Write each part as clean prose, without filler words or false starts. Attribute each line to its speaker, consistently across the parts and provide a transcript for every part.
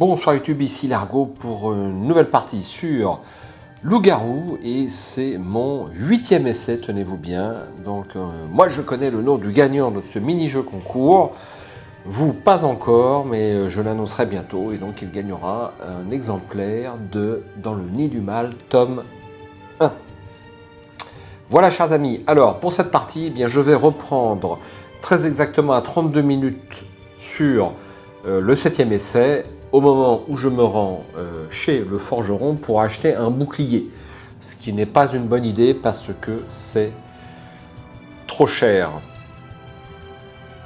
Speaker 1: Bonsoir YouTube, ici Largo pour une nouvelle partie sur Loup-Garou et c'est mon 8e essai, tenez-vous bien. Donc moi je connais le nom du gagnant de ce mini-jeu concours, vous pas encore, mais je l'annoncerai bientôt et donc il gagnera un exemplaire de Dans le nid du mal, tome 1. Voilà chers amis, alors pour cette partie, eh bien, je vais reprendre très exactement à 32 minutes sur le 7e essai, au moment où je me rends chez le forgeron pour acheter un bouclier. Ce qui n'est pas une bonne idée parce que c'est trop cher.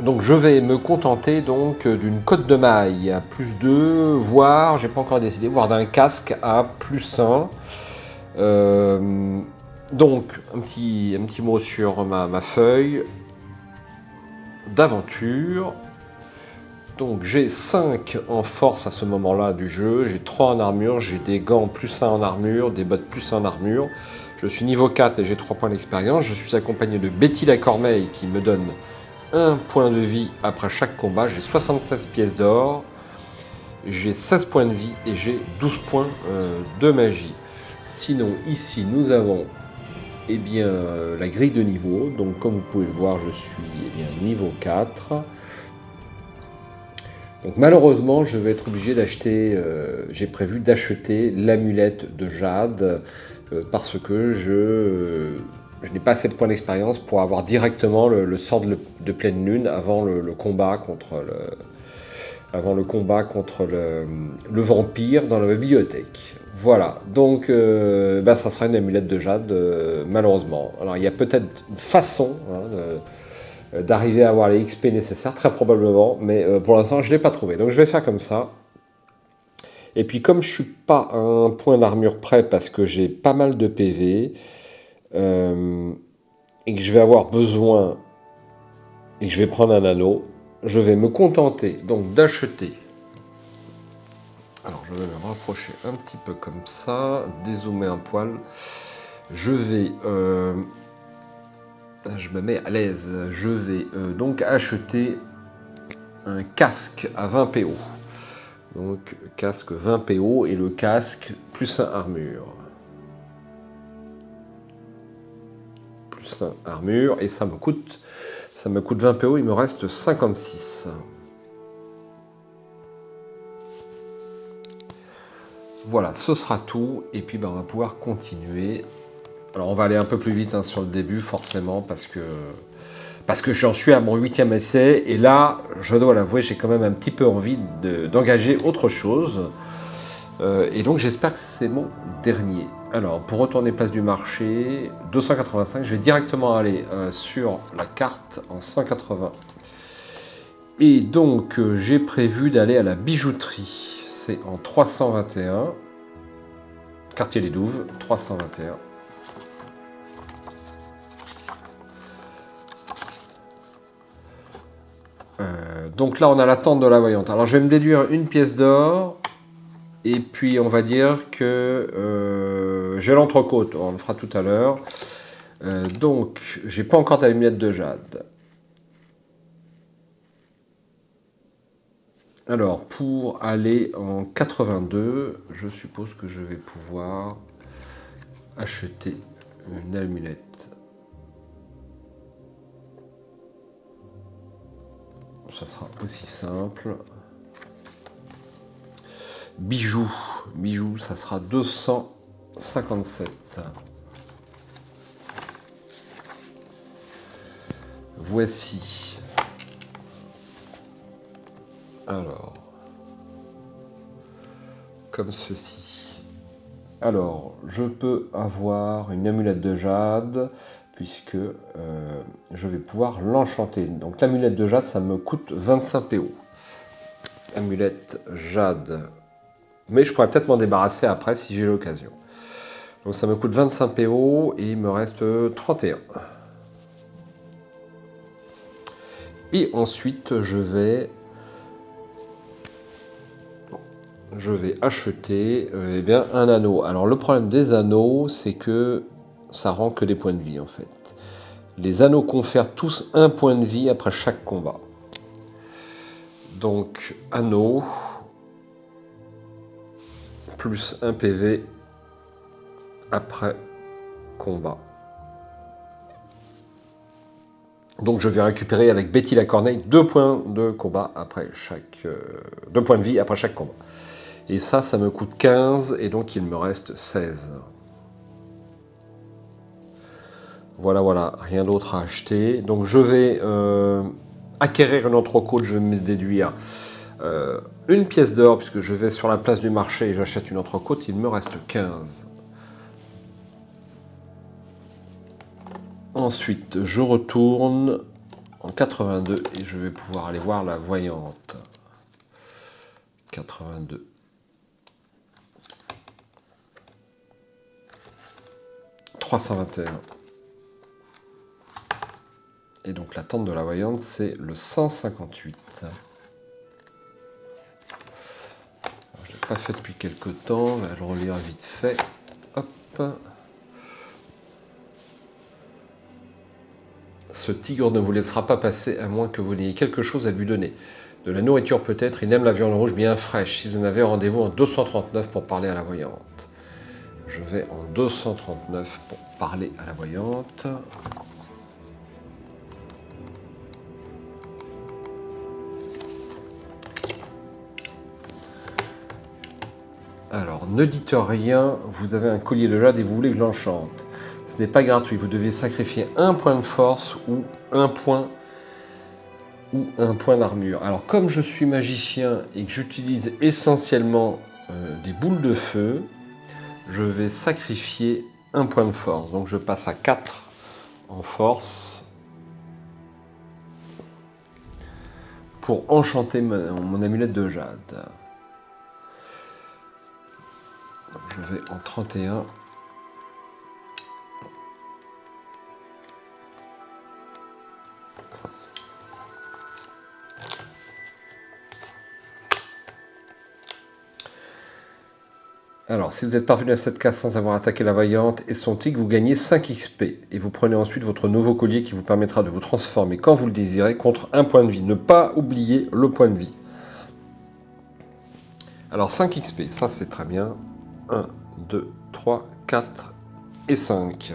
Speaker 1: Donc je vais me contenter donc d'une cotte de maille à plus 2, voire, j'ai pas encore décidé, voire d'un casque à plus 1. Donc un petit mot sur ma feuille d'aventure. Donc j'ai 5 en force à ce moment-là du jeu, j'ai 3 en armure, j'ai des gants plus 1 en armure, des bottes plus 1 en armure. Je suis niveau 4 et j'ai 3 points d'expérience. Je suis accompagné de Betty la Cormeille qui me donne 1 point de vie après chaque combat. J'ai 76 pièces d'or, j'ai 16 points de vie et j'ai 12 points de magie. Sinon ici nous avons la grille de niveau. Donc comme vous pouvez le voir, je suis niveau 4. Donc malheureusement, je vais être obligé d'acheter, j'ai prévu d'acheter l'amulette de Jade parce que je n'ai pas assez de points d'expérience pour avoir directement le sort de pleine lune avant le combat contre le vampire dans la bibliothèque. Voilà, donc ça sera une amulette de Jade, malheureusement. Alors il y a peut-être une façon d'arriver à avoir les XP nécessaires, très probablement, mais pour l'instant je ne l'ai pas trouvé. Donc je vais faire comme ça. Et puis comme je ne suis pas à un point d'armure près parce que j'ai pas mal de PV, et que je vais avoir besoin, et que je vais prendre un anneau, je vais me contenter donc d'acheter. Alors je vais me rapprocher un petit peu comme ça, dézoomer un poil. Je vais... je me mets à l'aise. Je vais donc acheter un casque à 20 PO. Donc casque 20 PO et le casque plus 1 armure. Plus 1 armure et ça me coûte 20 PO, il me reste 56. Voilà, ce sera tout et puis on va pouvoir continuer. Alors on va aller un peu plus vite sur le début forcément parce que j'en suis à mon 8e essai et là, je dois l'avouer, j'ai quand même un petit peu envie d'engager autre chose. Et donc j'espère que c'est mon dernier. Alors pour retourner place du marché, 285, je vais directement aller sur la carte en 180. Et donc j'ai prévu d'aller à la bijouterie. C'est en 321. Quartier des Douves, 321. Donc là on a la tente de la voyante. Alors je vais me déduire une pièce d'or. Et puis on va dire que j'ai l'entrecôte, on le fera tout à l'heure. Donc j'ai pas encore d'amulette de Jade. Alors pour aller en 82, je suppose que je vais pouvoir acheter une amulette. Ça sera aussi simple. Bijoux, ça sera 257. Voici. Alors, comme ceci. Alors, je peux avoir une amulette de Jade, puisque je vais pouvoir l'enchanter. Donc l'amulette de Jade, ça me coûte 25 PO. Amulette Jade. Mais je pourrais peut-être m'en débarrasser après si j'ai l'occasion. Donc ça me coûte 25 PO et il me reste 31. Et ensuite je vais acheter un anneau. Alors le problème des anneaux, c'est que ça rend que des points de vie en fait. Les anneaux confèrent tous 1 point de vie après chaque combat. Donc anneau. plus 1 PV après combat. Donc je vais récupérer avec Betty la Corneille 2 points de combat après chaque... 2 points de vie après chaque combat. Et ça me coûte 15 et donc il me reste 16. Voilà, rien d'autre à acheter. Donc je vais acquérir une entrecôte, je vais me déduire une pièce d'or puisque je vais sur la place du marché et j'achète une entrecôte, il me reste 15. Ensuite, je retourne en 82 et je vais pouvoir aller voir la voyante. 82. « 321. Et donc la tente de la voyante, c'est le 158. Alors, je ne l'ai pas fait depuis quelques temps, on va le relire vite fait. Hop. Ce tigre ne vous laissera pas passer à moins que vous n'ayez quelque chose à lui donner. De la nourriture peut-être, il aime la viande rouge bien fraîche. Si vous en avez, rendez-vous en 239 pour parler à la voyante. Je vais en 239 pour parler à la voyante. Alors, ne dites rien, vous avez un collier de jade et vous voulez que je l'enchante. Ce n'est pas gratuit, vous devez sacrifier un point de force ou un point d'armure. Alors, comme je suis magicien et que j'utilise essentiellement des boules de feu, je vais sacrifier un point de force. Donc, je passe à 4 en force pour enchanter mon amulette de jade. Donc, je vais en 31. Alors, si vous êtes parvenu à cette case sans avoir attaqué la voyante et son tigre, vous gagnez 5 XP. Et vous prenez ensuite votre nouveau collier qui vous permettra de vous transformer quand vous le désirez contre un point de vie. Ne pas oublier le point de vie. Alors, 5 XP, ça c'est très bien. 1, 2, 3, 4 et 5.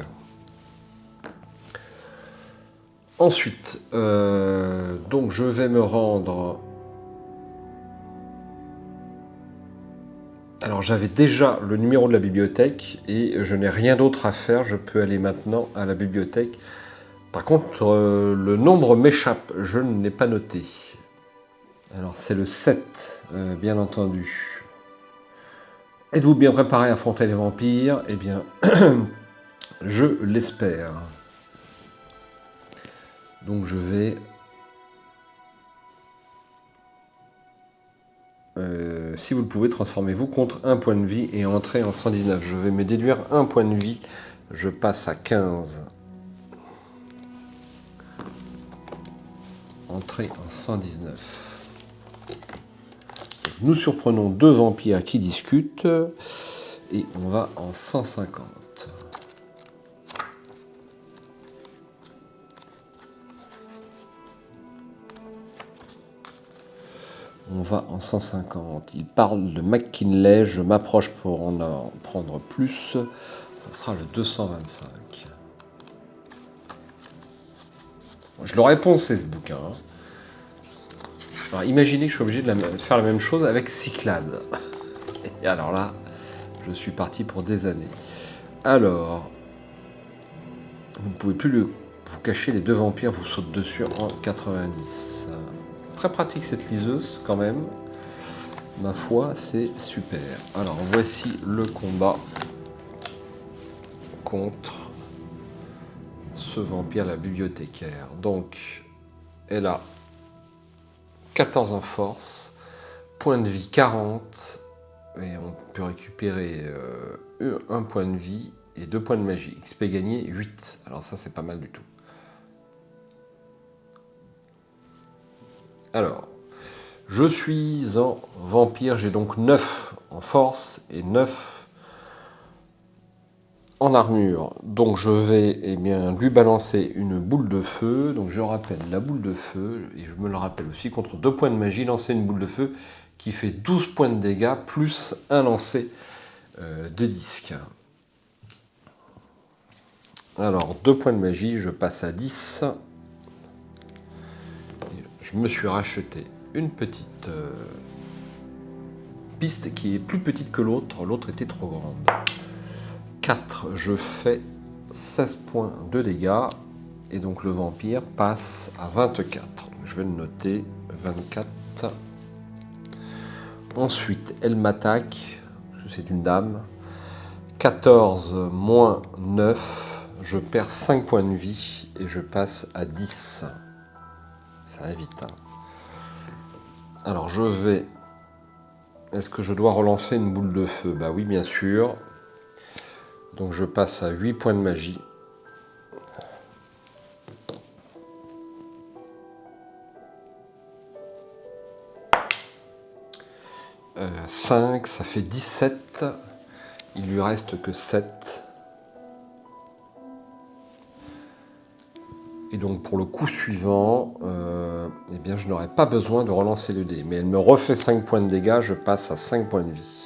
Speaker 1: Ensuite, donc je vais me rendre... Alors j'avais déjà le numéro de la bibliothèque et je n'ai rien d'autre à faire, je peux aller maintenant à la bibliothèque. Par contre, le nombre m'échappe, je ne l'ai pas noté. Alors c'est le 7, bien entendu. Êtes-vous bien préparé à affronter les vampires? Eh bien, je l'espère. Donc je vais... si vous le pouvez, transformez-vous contre un point de vie et entrez en 119. Je vais me déduire un point de vie. Je passe à 15. Entrez en 119. Nous surprenons 2 vampires qui discutent. Et on va en 150. On va en 150. Il parle de McKinley. Je m'approche pour en prendre plus. Ça sera le 225. Je l'aurais poncé ce bouquin. Alors imaginez que je suis obligé de faire la même chose avec Cyclade. Et alors là, je suis parti pour des années. Alors, vous ne pouvez plus vous cacher, les 2 vampires vous sautent dessus en 90. Très pratique cette liseuse quand même. Ma foi, c'est super. Alors voici le combat contre ce vampire, la bibliothécaire. Donc, elle a 14 en force, point de vie 40, et on peut récupérer un point de vie et 2 points de magie. XP gagné 8. Alors ça, c'est pas mal du tout. Alors, je suis en vampire, j'ai donc 9 en force et 9 en armure. Donc je vais lui balancer une boule de feu. Donc je rappelle la boule de feu, et je me le rappelle aussi, contre 2 points de magie, lancer une boule de feu qui fait 12 points de dégâts, plus un lancer de disques. Alors, 2 points de magie, je passe à 10. Je me suis racheté une petite piste qui est plus petite que l'autre. L'autre était trop grande. 4, je fais 16 points de dégâts. Et donc le vampire passe à 24. Je vais le noter, 24. Ensuite, elle m'attaque, c'est une dame. 14 moins 9, je perds 5 points de vie et je passe à 10. Ça va vite. Hein. Alors je vais... Est-ce que je dois relancer une boule de feu? Bah oui, bien sûr. Donc je passe à 8 points de magie. 5, ça fait 17. Il lui reste que 7. Et donc pour le coup suivant, eh bien je n'aurai pas besoin de relancer le dé. Mais elle me refait 5 points de dégâts, je passe à 5 points de vie.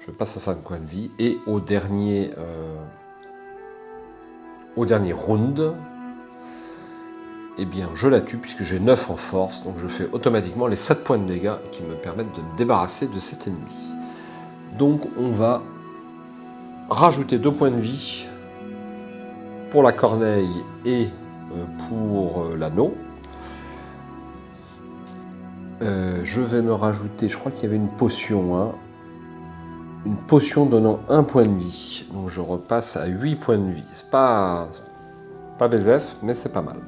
Speaker 1: Je passe à 5 points de vie. Et au dernier round, eh bien je la tue puisque j'ai 9 en force. Donc je fais automatiquement les 7 points de dégâts qui me permettent de me débarrasser de cet ennemi. Donc on va rajouter 2 points de vie pour la corneille et pour l'anneau. Je vais me rajouter, je crois qu'il y avait une potion, hein, une potion donnant 1 point de vie. Donc je repasse à 8 points de vie. C'est pas BZF, mais c'est pas mal.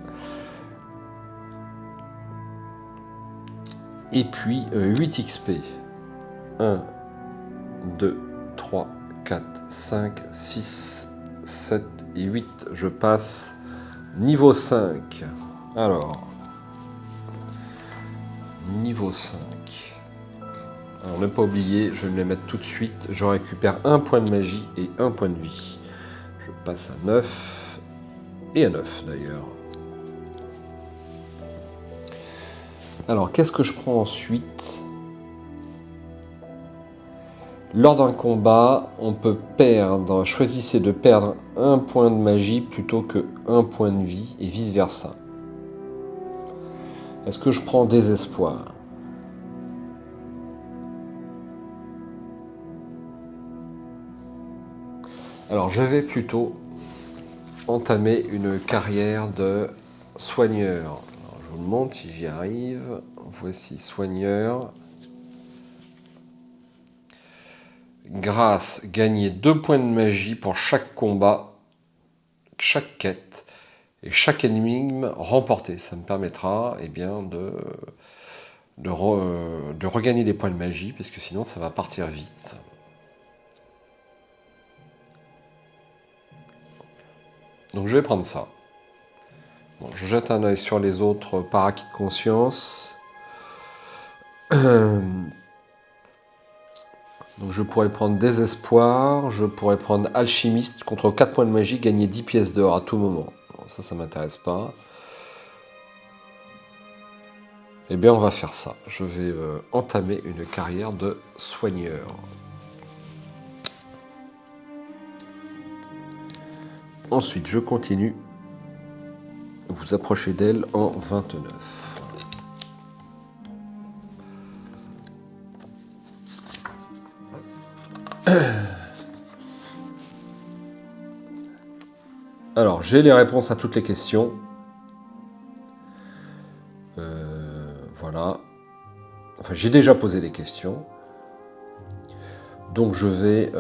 Speaker 1: Et puis 8 XP. 1, 2, 3, 4, 5, 6, 7 et 8. Je passe niveau 5. Alors, niveau 5. Alors ne pas oublier, je vais me les mettre tout de suite. Je récupère 1 point de magie et 1 point de vie. Je passe à 9 et à 9 d'ailleurs. Alors qu'est-ce que je prends ensuite? Lors d'un combat, on peut perdre, choisissez de perdre 1 point de magie plutôt que 1 point de vie et vice versa. Est-ce que je prends désespoir? Alors je vais plutôt entamer une carrière de soigneur. Alors, je vous le montre si j'y arrive. Voici soigneur. Grâce, gagner 2 points de magie pour chaque combat, chaque quête et chaque énigme remportée. Ça me permettra bien, de regagner des points de magie, parce que sinon ça va partir vite. Donc je vais prendre ça. Bon, je jette un œil sur les autres par acquis de conscience. Donc je pourrais prendre désespoir, je pourrais prendre alchimiste, contre 4 points de magie, gagner 10 pièces d'or à tout moment. Bon, ça m'intéresse pas. Eh bien on va faire ça. Je vais entamer une carrière de soigneur. Ensuite je continue. Vous approchez d'elle en 29. Alors, j'ai les réponses à toutes les questions. Voilà. Enfin, j'ai déjà posé les questions. Donc, je vais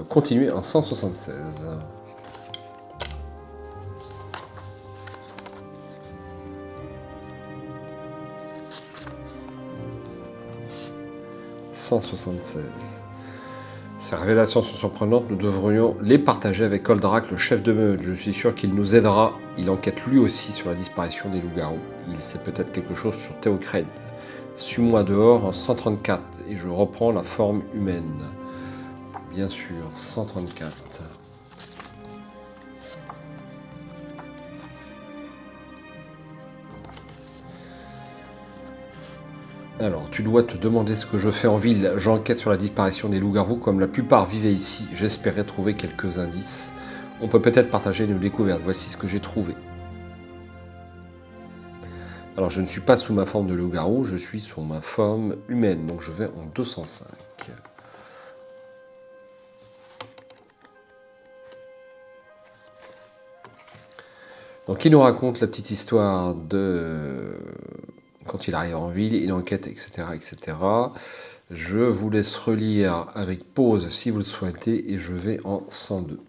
Speaker 1: continuer en 176. Ces révélations sont surprenantes, nous devrions les partager avec Goldrack, le chef de meute. Je suis sûr qu'il nous aidera. Il enquête lui aussi sur la disparition des loups-garous. Il sait peut-être quelque chose sur Théocrède. Suis-moi dehors en 134 et je reprends la forme humaine. Bien sûr, 134. Alors, tu dois te demander ce que je fais en ville. J'enquête sur la disparition des loups-garous. Comme la plupart vivaient ici, j'espérais trouver quelques indices. On peut peut-être partager nos découvertes. Voici ce que j'ai trouvé. Alors, je ne suis pas sous ma forme de loup-garou, je suis sous ma forme humaine. Donc, je vais en 205. Donc, il nous raconte la petite histoire de quand il arrive en ville, il enquête, etc., etc. Je vous laisse relire avec pause si vous le souhaitez et je vais en 102.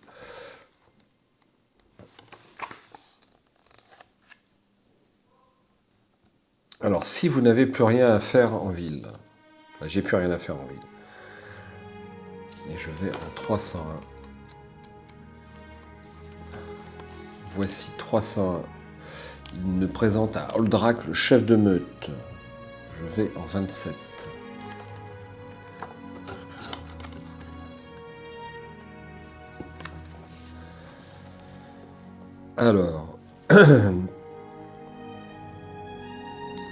Speaker 1: Alors, si vous n'avez plus rien à faire en ville, j'ai plus rien à faire en ville, et je vais en 301. Voici 301. Il me présente à Oldrak, le chef de meute. Je vais en 27. Alors,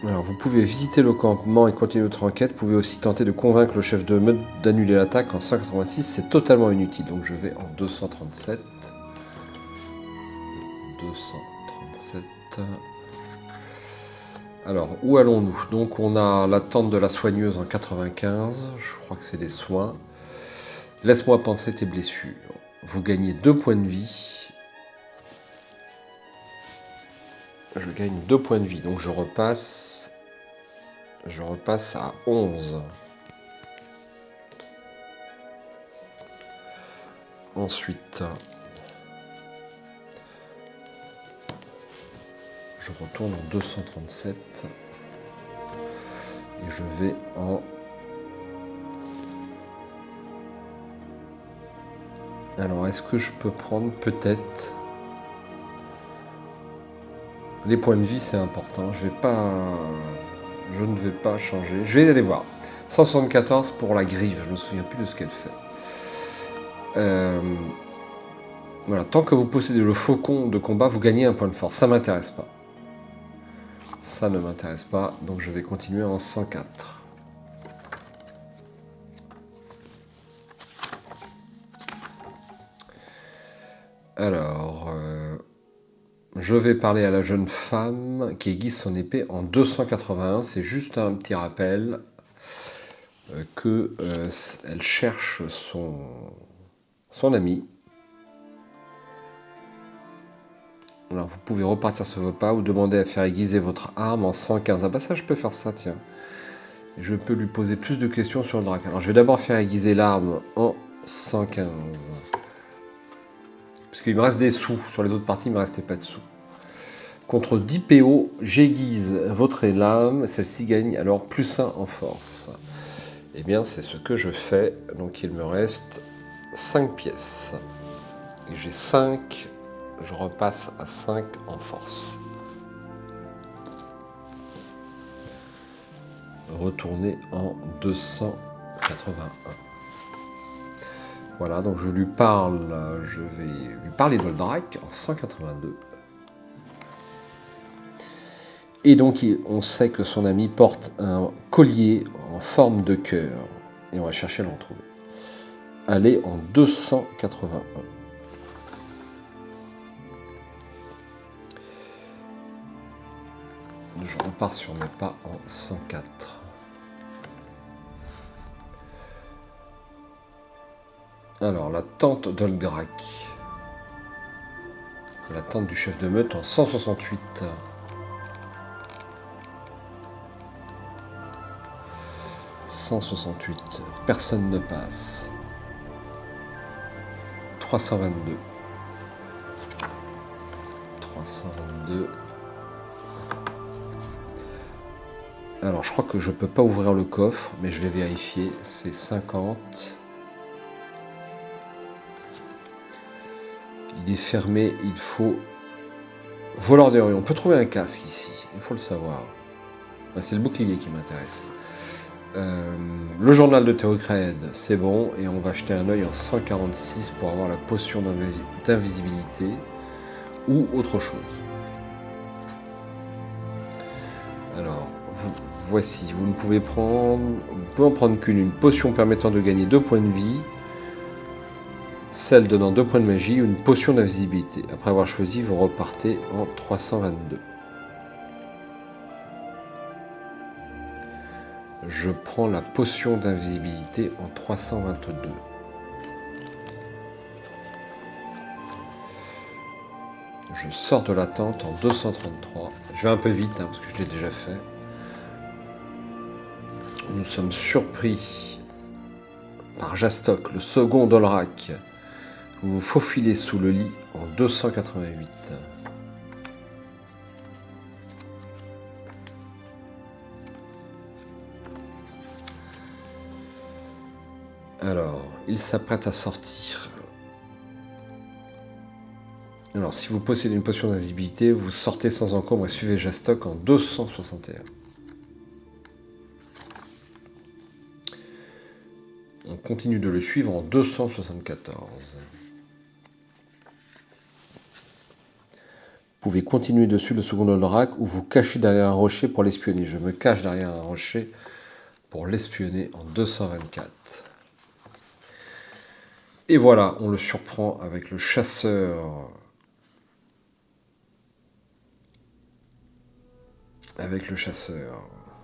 Speaker 1: vous pouvez visiter le campement et continuer votre enquête. Vous pouvez aussi tenter de convaincre le chef de meute d'annuler l'attaque en 186. C'est totalement inutile. Donc je vais en 237. 237. Alors, où allons-nous? Donc on a la tente de la soigneuse en 95. Je crois que c'est des soins. Laisse-moi penser tes blessures. Vous gagnez 2 points de vie. Je gagne 2 points de vie. Donc je repasse à 11. Ensuite, je retourne en 237 et je vais en... Alors, est-ce que je peux prendre peut-être... Les points de vie, c'est important. Je ne vais pas changer. Je vais aller voir. 174 pour la grive. Je ne me souviens plus de ce qu'elle fait. Voilà. Tant que vous possédez le faucon de combat, vous gagnez un point de force. Ça ne m'intéresse pas. Ça ne m'intéresse pas. Donc je vais continuer en 104. Alors... je vais parler à la jeune femme qui aiguise son épée en 281. C'est juste un petit rappel qu'elle cherche son ami. Alors vous pouvez repartir sur vos pas ou demander à faire aiguiser votre arme en 115. Ah bah ça je peux faire ça, tiens. Je peux lui poser plus de questions sur le drac. Alors je vais d'abord faire aiguiser l'arme en 115. Parce qu'il me reste des sous. Sur les autres parties, il ne me restait pas de sous. Contre 10 PO, j'aiguise votre lame. Celle-ci gagne alors plus 1 en force. Eh bien, c'est ce que je fais. Donc, il me reste 5 pièces. Et j'ai 5. Je repasse à 5 en force. Retourner en 281. Voilà, donc je lui parle. Je vais lui parler de Drac en 182. Et donc, on sait que son ami porte un collier en forme de cœur. Et on va chercher à l'en trouver. Allez en 281. Je repars sur mes pas en 104. Alors, la tente d'Olgrak. La tente du chef de meute en 168. 168. Personne ne passe. 322. 322. Alors, je crois que je peux pas ouvrir le coffre, mais je vais vérifier. C'est 50. Il est fermé, il faut... Voleur des rues. On peut trouver un casque ici, il faut le savoir. C'est le bouclier qui m'intéresse. Le journal de Théocrède, c'est bon. Et on va jeter un œil en 146 pour avoir la potion d'invisibilité ou autre chose. Alors, voici. Vous ne pouvez en prendre qu'une. Une potion permettant de gagner 2 points de vie. Celle donnant 2 points de magie ou une potion d'invisibilité. Après avoir choisi, vous repartez en 322. Je prends la potion d'invisibilité en 322. Je sors de la tente en 233. Je vais un peu vite parce que je l'ai déjà fait. Nous sommes surpris par Jastok, le second d'Olrak. Vous vous faufilez sous le lit en 288. Alors, il s'apprête à sortir. Alors, si vous possédez une potion d'invisibilité, vous sortez sans encombre et suivez Jastok en 261. On continue de le suivre en 274. Vous pouvez continuer dessus le second Olrak ou vous cacher derrière un rocher pour l'espionner. Je me cache derrière un rocher pour l'espionner en 224. Et voilà, on le surprend avec le chasseur.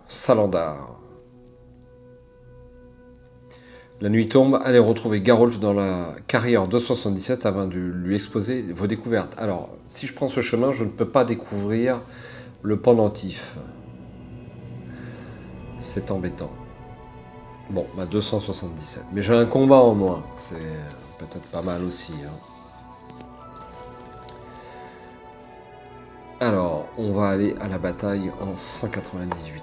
Speaker 1: Salandar. La nuit tombe, allez retrouver Garolf dans la carrière 277 avant de lui exposer vos découvertes. Alors, si je prends ce chemin, je ne peux pas découvrir le pendentif. C'est embêtant. Bon, 277. Mais j'ai un combat en moins. C'est peut-être pas mal aussi. Alors, on va aller à la bataille en 198.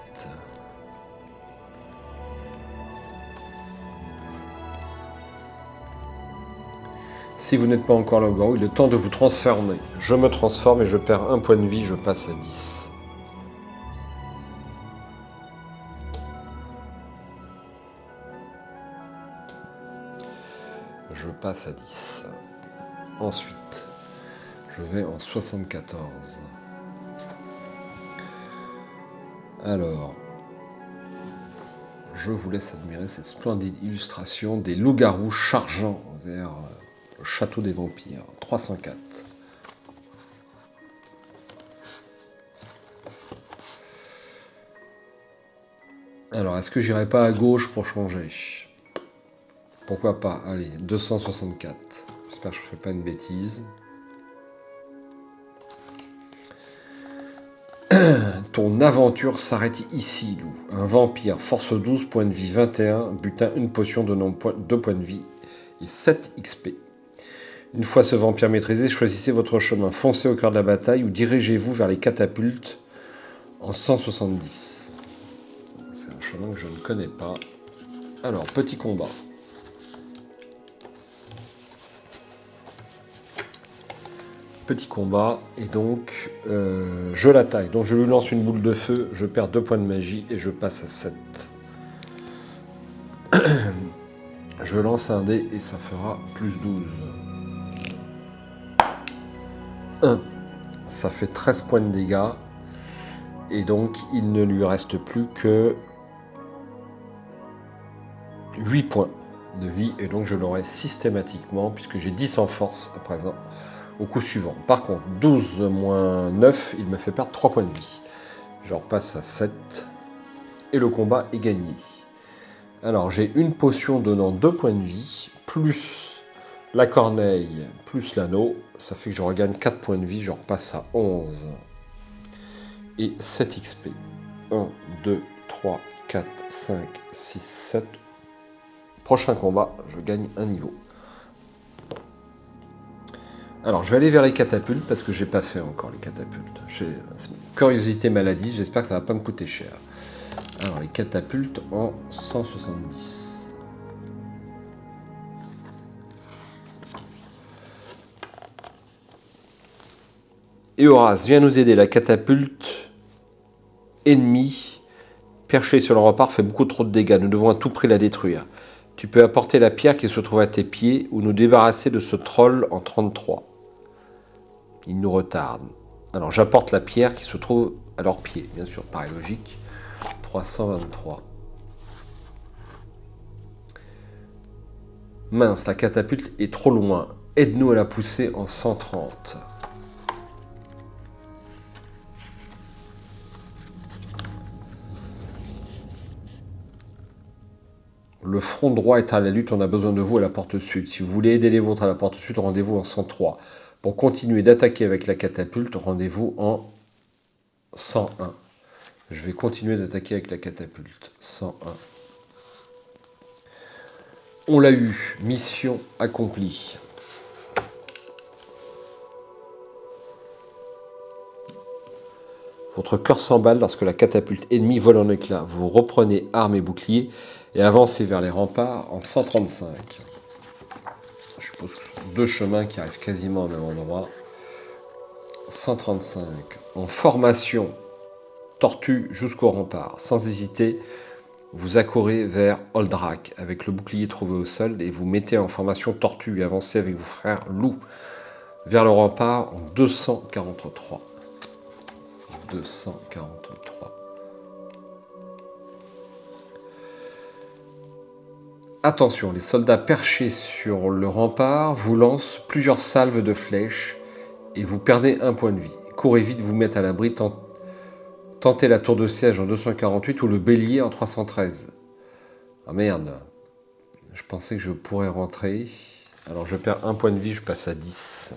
Speaker 1: Si vous n'êtes pas encore loup-garou, il est temps de vous transformer. Je me transforme et je perds 1 point de vie, je passe à 10. Je passe à 10. Ensuite, je vais en 74. Alors, je vous laisse admirer cette splendide illustration des loups-garous chargeant vers le château des vampires. 304. Alors, est-ce que j'irai pas à gauche pour changer? Pourquoi pas? Allez, 264. J'espère que je ne fais pas une bêtise. Ton aventure s'arrête ici, loup. Un vampire, force 12, point de vie 21, butin une potion donnant 2 points de vie et 7 XP. Une fois ce vampire maîtrisé, choisissez votre chemin. Foncez au cœur de la bataille ou dirigez-vous vers les catapultes en 170. C'est un chemin que je ne connais pas. Alors, petit combat. Petit combat, et donc je l'attaque. Donc je lui lance une boule de feu, je perds 2 points de magie et je passe à 7. Je lance un dé et ça fera plus 12. 1. Ça fait 13 points de dégâts. Et donc il ne lui reste plus que 8 points de vie. Et donc je l'aurai systématiquement, puisque j'ai 10 en force à présent, au coup suivant. Par contre, 12 moins 9, il me fait perdre 3 points de vie. Je repasse à 7. Et le combat est gagné. Alors, j'ai une potion donnant 2 points de vie, plus la corneille, plus l'anneau. Ça fait que je regagne 4 points de vie. Je repasse à 11. Et 7 XP. 1, 2, 3, 4, 5, 6, 7. Prochain combat, je gagne un niveau. Alors, je vais aller vers les catapultes parce que j'ai pas fait encore les catapultes. J'ai curiosité maladie, j'espère que ça va pas me coûter cher. Alors, les catapultes en 170. Et Horace, viens nous aider. La catapulte ennemie perchée sur le rempart fait beaucoup trop de dégâts. Nous devons à tout prix la détruire. Tu peux apporter la pierre qui se trouve à tes pieds ou nous débarrasser de ce troll en 33. Il nous retarde. Alors j'apporte la pierre qui se trouve à leurs pieds, bien sûr, paraît logique. 323. Mince, la catapulte est trop loin. Aide-nous à la pousser en 130. Le front droit est à la lutte, on a besoin de vous à la porte sud. Si vous voulez aider les vôtres à la porte sud, rendez-vous en 103. Pour continuer d'attaquer avec la catapulte, rendez-vous en 101. Je vais continuer d'attaquer avec la catapulte. 101. On l'a eu. Mission accomplie. Votre cœur s'emballe lorsque la catapulte ennemie vole en éclats. Vous reprenez armes et boucliers et avancez vers les remparts en 135. Je suppose que ce sont deux chemins qui arrivent quasiment au même endroit. 135. En formation, tortue jusqu'au rempart. Sans hésiter, vous accourez vers Oldrak avec le bouclier trouvé au sol et vous mettez en formation tortue et avancez avec vos frères loups vers le rempart en 243. 243. Attention, les soldats perchés sur le rempart vous lancent plusieurs salves de flèches et vous perdez un point de vie. Courez vite vous mettre à l'abri, tentez la tour de siège en 248 ou le bélier en 313. Ah merde, je pensais que je pourrais rentrer. Alors je perds un point de vie, je passe à 10.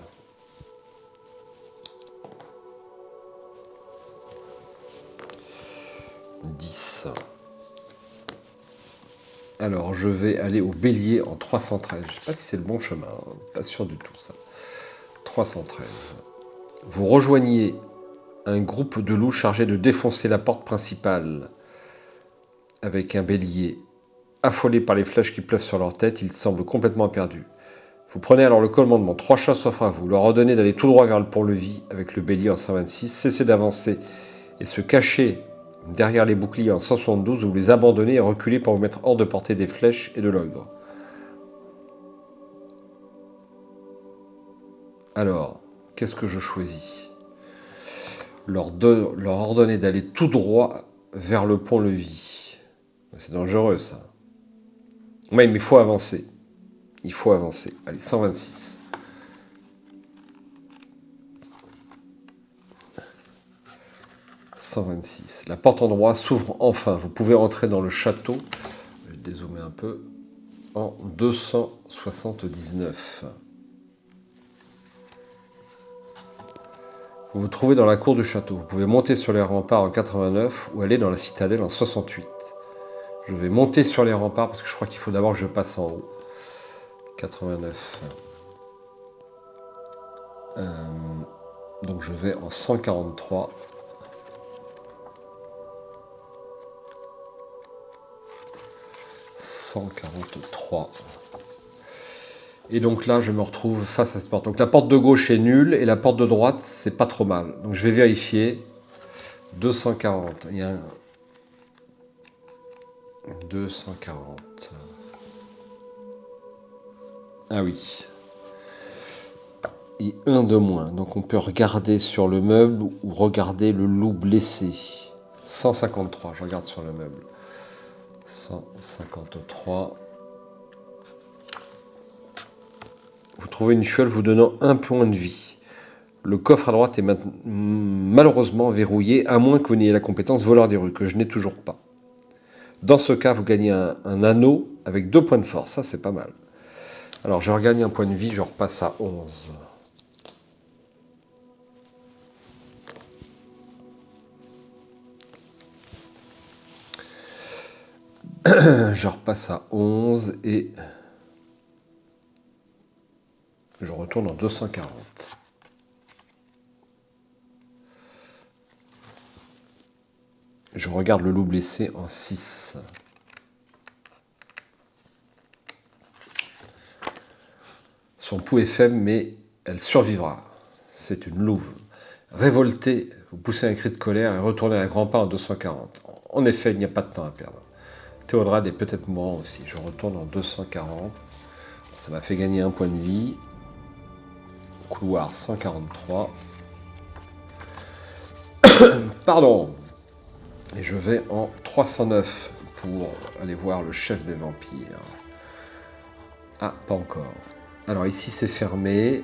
Speaker 1: Alors, je vais aller au bélier en 313. Je ne sais pas si c'est le bon chemin, hein. Pas sûr du tout ça. 313. Vous rejoignez un groupe de loups chargé de défoncer la porte principale avec un bélier. Affolé par les flèches qui pleuvent sur leur tête, ils semblent complètement perdus. Vous prenez alors le commandement. 3 chats s'offrent à vous. Leur ordonnez d'aller tout droit vers le pont-levis avec le bélier en 126. Cessez d'avancer et se cacher derrière les boucliers en 172, vous les abandonnez et reculez pour vous mettre hors de portée des flèches et de l'ogre. Alors, qu'est-ce que je choisis ? Leur ordonner d'aller tout droit vers le pont-levis. C'est dangereux ça. Oui, mais il faut avancer. Il faut avancer. Allez, 126. La porte en droit s'ouvre enfin. Vous pouvez entrer dans le château. Je vais dézoomer un peu. En 279. Vous vous trouvez dans la cour du château. Vous pouvez monter sur les remparts en 89 ou aller dans la citadelle en 68. Je vais monter sur les remparts parce que je crois qu'il faut d'abord que je passe en haut. 89. Donc je vais en 143. 143. Et donc là, je me retrouve face à cette porte. Donc la porte de gauche est nulle et la porte de droite, c'est pas trop mal. Donc je vais vérifier. 240. Il y a un... 240. Ah oui. Et un de moins. Donc on peut regarder sur le meuble ou regarder le loup blessé. 153. Je regarde sur le meuble. 153. Vous trouvez une fiole vous donnant un point de vie. Le coffre à droite est malheureusement verrouillé, à moins que vous n'ayez la compétence voleur des rues, que je n'ai toujours pas. Dans ce cas, vous gagnez un anneau avec 2 points de force. Ça, c'est pas mal. Alors, je regagne un point de vie, je repasse à 11. Je repasse à 11 et je retourne en 240. Je regarde le loup blessé en 6. Son pouls est faible, mais elle survivra. C'est une louve. Révoltée, vous poussez un cri de colère et retournez à grands pas en 240. En effet, il n'y a pas de temps à perdre. Théodrade est peut-être mort aussi. Je retourne en 240. Ça m'a fait gagner un point de vie. Couloir 143. Pardon. Et je vais en 309 pour aller voir le chef des vampires. Ah, pas encore. Alors ici c'est fermé.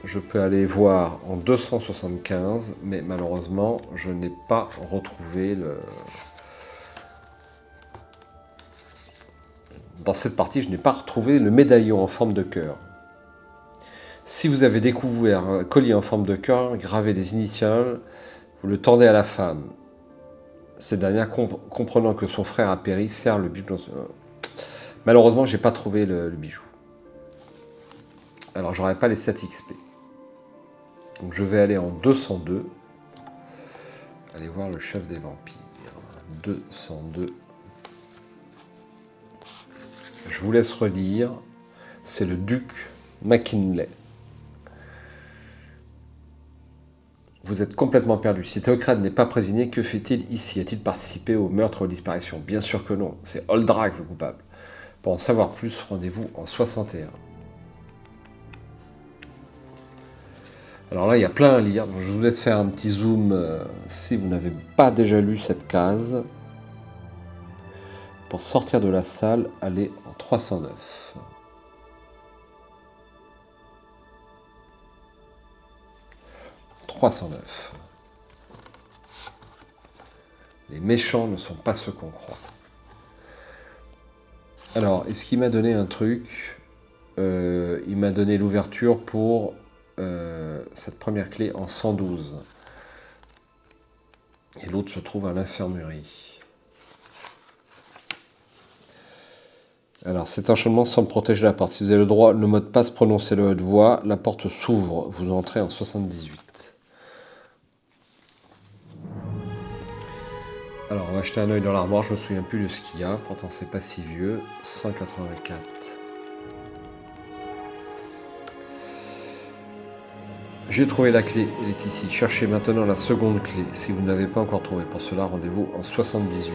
Speaker 1: Je peux aller voir en 275, mais malheureusement, je n'ai pas retrouvé le... Dans cette partie, je n'ai pas retrouvé le médaillon en forme de cœur. Si vous avez découvert un collier en forme de cœur, gravé des initiales, vous le tendez à la femme. Cette dernière, comprenant que son frère a péri, serre le bijou. Malheureusement, j'ai pas trouvé le bijou. Alors, j'aurais pas les 7 XP. Donc, je vais aller en 202. Aller voir le chef des vampires. 202. Je vous laisse relire. C'est le duc McKinley. Vous êtes complètement perdu. Si Théocrate n'est pas prisonnier, que fait-il ici? A-t-il participé au meurtre ou aux disparitions? Bien sûr que non. C'est Holdrak le coupable. Pour en savoir plus, rendez-vous en 61. Alors là, il y a plein à lire. Donc je vous laisse faire un petit zoom si vous n'avez pas déjà lu cette case. Pour sortir de la salle, allez en 309. Les méchants ne sont pas ceux qu'on croit. Alors, est-ce qu'il m'a donné un truc? Il m'a donné l'ouverture pour cette première clé en 112. Et l'autre se trouve à l'infirmerie. Alors, cet enchaînement semble protéger la porte. Si vous avez le mot de passe, prononcez-le à haute voix. La porte s'ouvre. Vous entrez en 78. Alors, on va jeter un œil dans l'armoire. Je me souviens plus de ce qu'il y a. Pourtant, c'est pas si vieux. 184. J'ai trouvé la clé, elle est ici. Cherchez maintenant la seconde clé, si vous ne l'avez pas encore trouvée. Pour cela, rendez-vous en 78.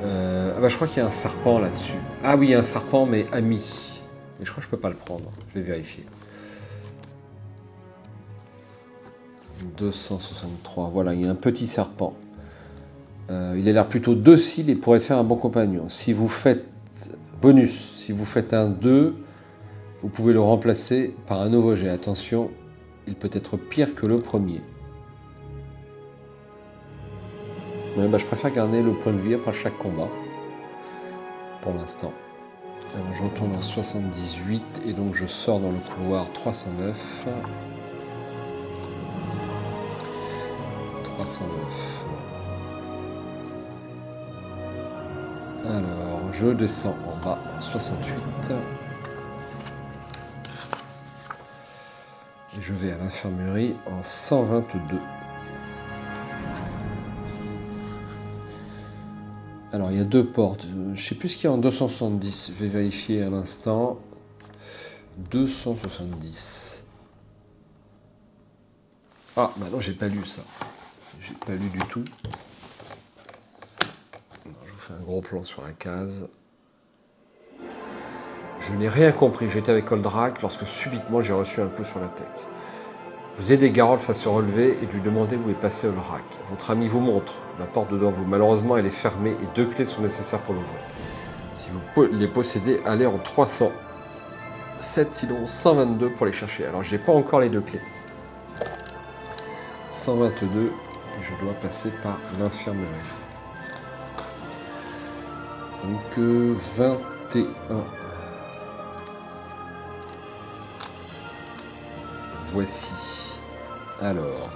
Speaker 1: Ah bah je crois qu'il y a un serpent là-dessus. Ah oui, il y a un serpent, mais ami. Mais je crois que je peux pas le prendre. Je vais vérifier. 263, voilà, il y a un petit serpent. Il a l'air plutôt docile et pourrait faire un bon compagnon. Si vous faites... Bonus, si vous faites un 2, vous pouvez le remplacer par un nouveau jet. Attention, il peut être pire que le premier. Ouais, bah, je préfère garder le point de vie après chaque combat. Pour l'instant. Alors je retourne en 78 et donc je sors dans le couloir 309. 309. Alors je descends en bas en 68. Et je vais à l'infirmerie en 122. Alors il y a deux portes. Je ne sais plus ce qu'il y a en 270. Je vais vérifier à l'instant. 270. Ah, bah non, j'ai pas lu ça. J'ai pas lu du tout. Alors, je vous fais un gros plan sur la case. Je n'ai rien compris. J'étais avec Holdrak lorsque subitement j'ai reçu un coup sur la tête. Vous aidez Garolf à se relever et lui demandez où est passé Holdrak. Votre ami vous montre la porte devant vous. Malheureusement, elle est fermée et 2 clés sont nécessaires pour l'ouvrir. Si vous les possédez, allez en 307, sinon 122 pour les chercher. Alors, j'ai pas encore les 2 clés. 122 et je dois passer par l'infirmerie. Donc 21. Voici. Alors,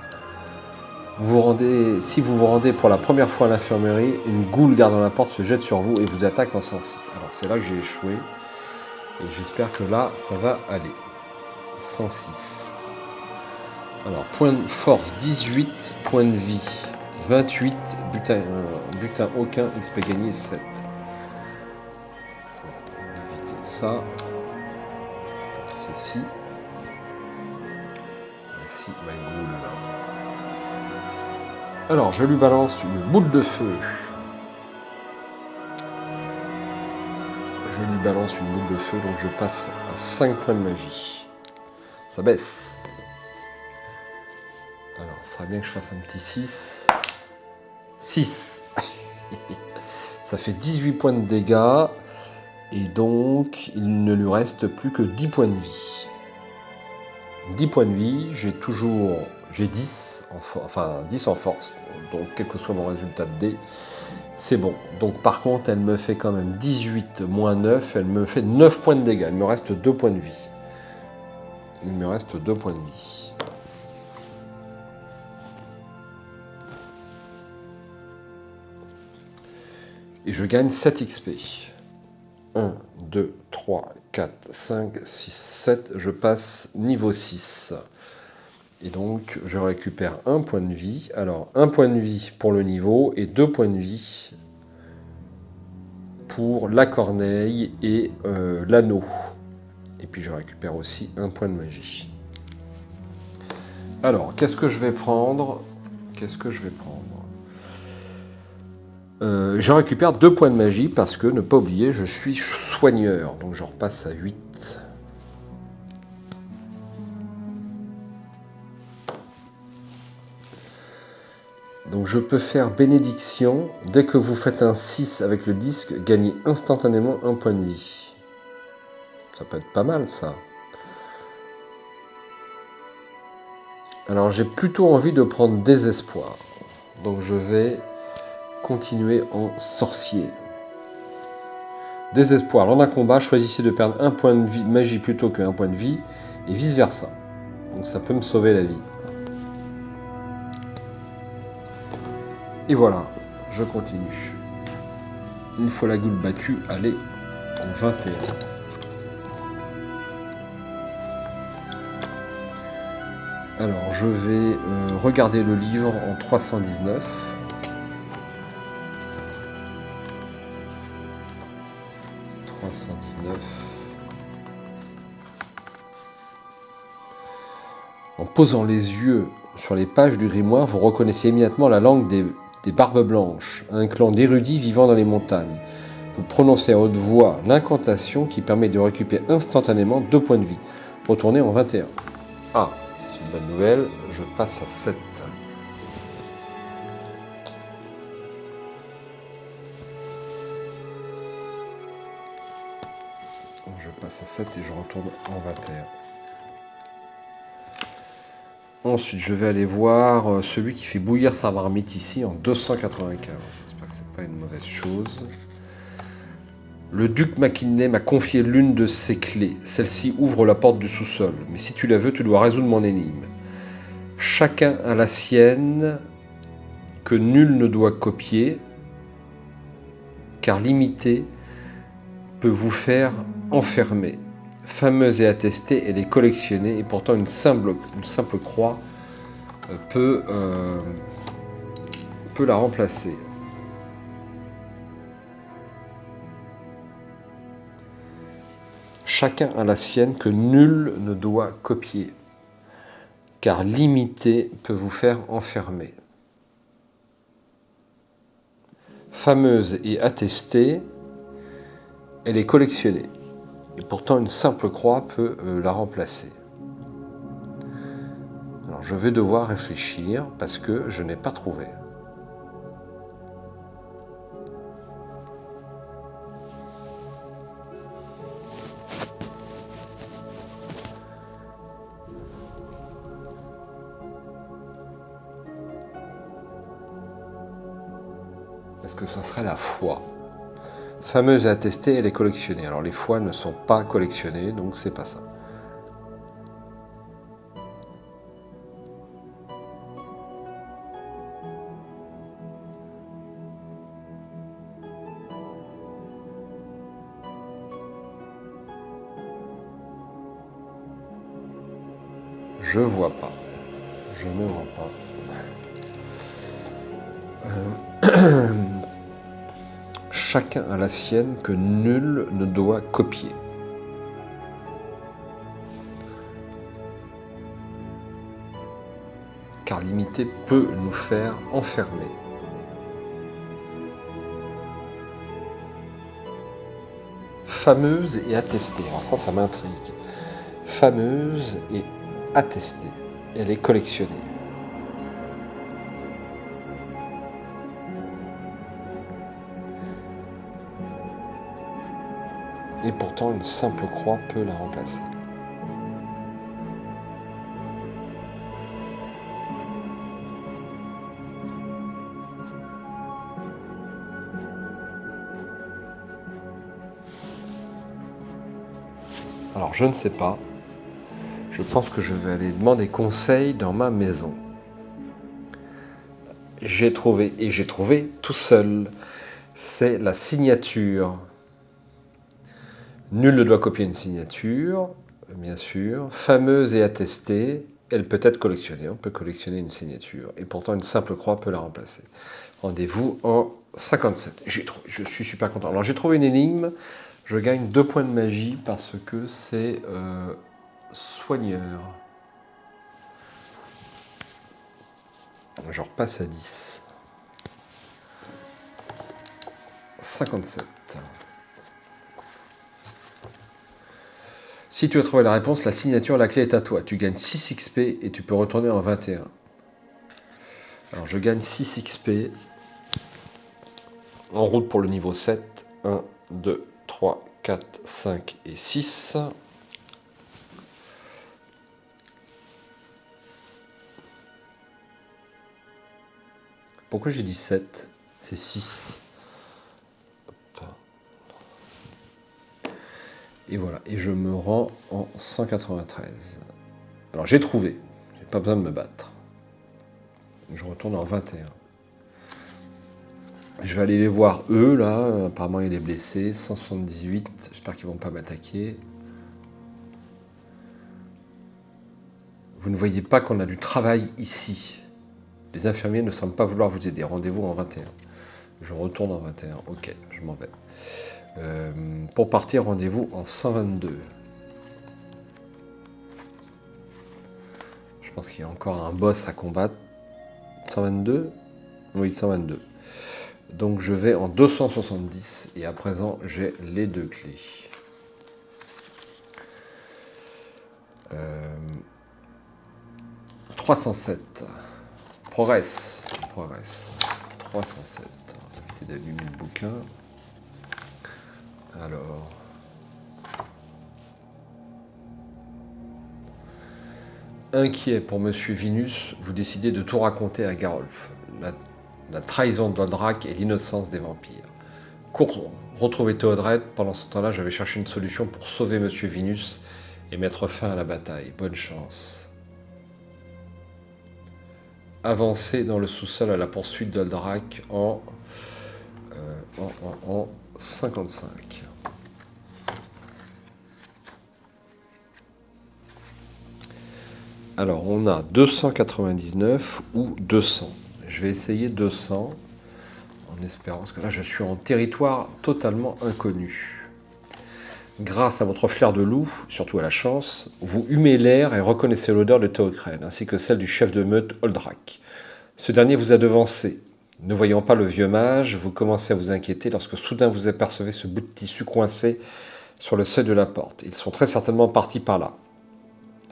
Speaker 1: si vous vous rendez pour la première fois à l'infirmerie, une goule gardant la porte se jette sur vous et vous attaque en 106. Alors c'est là que j'ai échoué. Et j'espère que là, ça va aller. 106. Alors, point de force 18, point de vie 28, butin aucun, XP gagné 7. On va éviter ça. Comme ceci. Ainsi, ma goule. Alors, je lui balance une boule de feu. Je lui balance une boule de feu, donc je passe à 5 points de magie. Ça baisse. Alors, ça serait bien que je fasse un petit 6. 6. Ça fait 18 points de dégâts. Et donc, il ne lui reste plus que 10 points de vie. 10 points de vie, j'ai 10 en force. Donc, quel que soit mon résultat de dés, c'est bon. Donc, par contre, elle me fait quand même 18 moins 9. Elle me fait 9 points de dégâts. Il me reste 2 points de vie. Il me reste 2 points de vie. Et je gagne 7 XP. 1, 2, 3, 4, 5, 6, 7. Je passe niveau 6. Et donc, je récupère 1 point de vie. Alors, 1 point de vie pour le niveau et 2 points de vie pour la corneille et l'anneau. Et puis, je récupère aussi 1 point de magie. Alors, qu'est-ce que je vais prendre? Je récupère 2 points de magie parce que, ne pas oublier, je suis soigneur. Donc je repasse à 8. Donc je peux faire bénédiction. Dès que vous faites un 6 avec le disque, gagnez instantanément 1 point de vie. Ça peut être pas mal ça. Alors j'ai plutôt envie de prendre désespoir. Donc je vais continuer en sorcier. Désespoir. Lors d'un combat, choisissez de perdre 1 point de vie magie plutôt qu'un point de vie, et vice versa. Donc ça peut me sauver la vie. Et voilà, je continue. Une fois la goule battue, allez en 21. Alors je vais regarder le livre en 319. En posant les yeux sur les pages du grimoire, vous reconnaissez immédiatement la langue des Barbes Blanches, un clan d'érudits vivant dans les montagnes. Vous prononcez à haute voix l'incantation qui permet de récupérer instantanément 2 points de vie. Retournez en 21. Ah, c'est une bonne nouvelle, je passe à 7. Je passe à 7 et je retourne en 21. Ensuite, je vais aller voir celui qui fait bouillir sa marmite ici en 295. J'espère que ce n'est pas une mauvaise chose. Le duc McKinley m'a confié l'une de ses clés. Celle-ci ouvre la porte du sous-sol. Mais si tu la veux, tu dois résoudre mon énigme. Chacun a la sienne que nul ne doit copier, car l'imiter peut vous faire enfermer. Fameuse et attestée, elle est collectionnée, et pourtant une simple croix peut la remplacer. Chacun a la sienne que nul ne doit copier, car l'imiter peut vous faire enfermer. Fameuse et attestée, elle est collectionnée. Et pourtant, une simple croix peut la remplacer. Alors, je vais devoir réfléchir parce que je n'ai pas trouvé. Est-ce que ça serait la foi ? Fameuse et attestée, elle est collectionnée. Alors les fois ne sont pas collectionnées, donc c'est pas ça. Je vois pas. Je ne vois pas. Chacun a la sienne que nul ne doit copier. Car l'imiter peut nous faire enfermer. Fameuse et attestée. Alors ça m'intrigue. Fameuse et attestée. Elle est collectionnée. Et pourtant, une simple croix peut la remplacer. Alors, je ne sais pas. Je pense que je vais aller demander conseil dans ma maison. J'ai trouvé tout seul. C'est la signature. Nul ne doit copier une signature, bien sûr. Fameuse et attestée, elle peut être collectionnée. On peut collectionner une signature. Et pourtant, une simple croix peut la remplacer. Rendez-vous en 57. J'ai trouvé, je suis super content. Alors, j'ai trouvé une énigme. Je gagne 2 points de magie parce que c'est soigneur. Je repasse à 10. 57. Si tu as trouvé la réponse, la signature, la clé est à toi. Tu gagnes 6 XP et tu peux retourner en 21. Alors je gagne 6 XP. En route pour le niveau 7. 1, 2, 3, 4, 5 et 6. Pourquoi j'ai dit 7? C'est 6. Et voilà, et je me rends en 193. Alors j'ai trouvé, j'ai pas besoin de me battre. Je retourne en 21. Je vais aller les voir eux là, apparemment il est blessé, 178, j'espère qu'ils vont pas m'attaquer. Vous ne voyez pas qu'on a du travail ici. Les infirmiers ne semblent pas vouloir vous aider, rendez-vous en 21. Je retourne en 21, ok, je m'en vais. Pour partir, rendez-vous en 122. Je pense qu'il y a encore un boss à combattre. 122? Oui, 122. Donc je vais en 270 et à présent j'ai les 2 clés. 307. Progresse. 307. On va éviter d'abîmer le bouquin. Alors. Inquiet pour Monsieur Vinus, vous décidez de tout raconter à Garolf. La trahison d'Oldrak et l'innocence des vampires. Cours, retrouvez Théodred. Pendant ce temps-là, j'avais cherché une solution pour sauver Monsieur Vinus et mettre fin à la bataille. Bonne chance. Avancez dans le sous-sol à la poursuite d'Oldrak en 55. Alors, on a 299 ou 200. Je vais essayer 200, en espérant, parce que là, je suis en territoire totalement inconnu. Grâce à votre flair de loup, surtout à la chance, vous humez l'air et reconnaissez l'odeur de Théocrène, ainsi que celle du chef de meute Oldrak. Ce dernier vous a devancé. Ne voyant pas le vieux mage, vous commencez à vous inquiéter lorsque soudain vous apercevez ce bout de tissu coincé sur le seuil de la porte. Ils sont très certainement partis par là.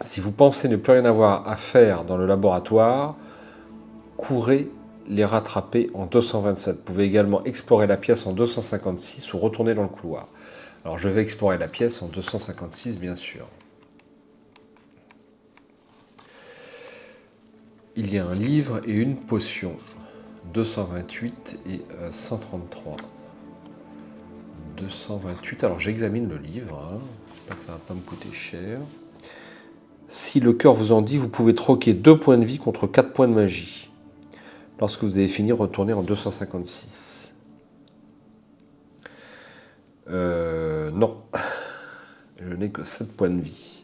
Speaker 1: Si vous pensez ne plus rien avoir à faire dans le laboratoire, courez les rattraper en 227. Vous pouvez également explorer la pièce en 256 ou retourner dans le couloir. Alors je vais explorer la pièce en 256 bien sûr. Il y a un livre et une potion. 228 et 133. 228, alors j'examine le livre, hein. J'espère que ça ne va pas me coûter cher. Si le cœur vous en dit, vous pouvez troquer 2 points de vie contre 4 points de magie. Lorsque vous avez fini, retournez en 256. Non. Je n'ai que 7 points de vie.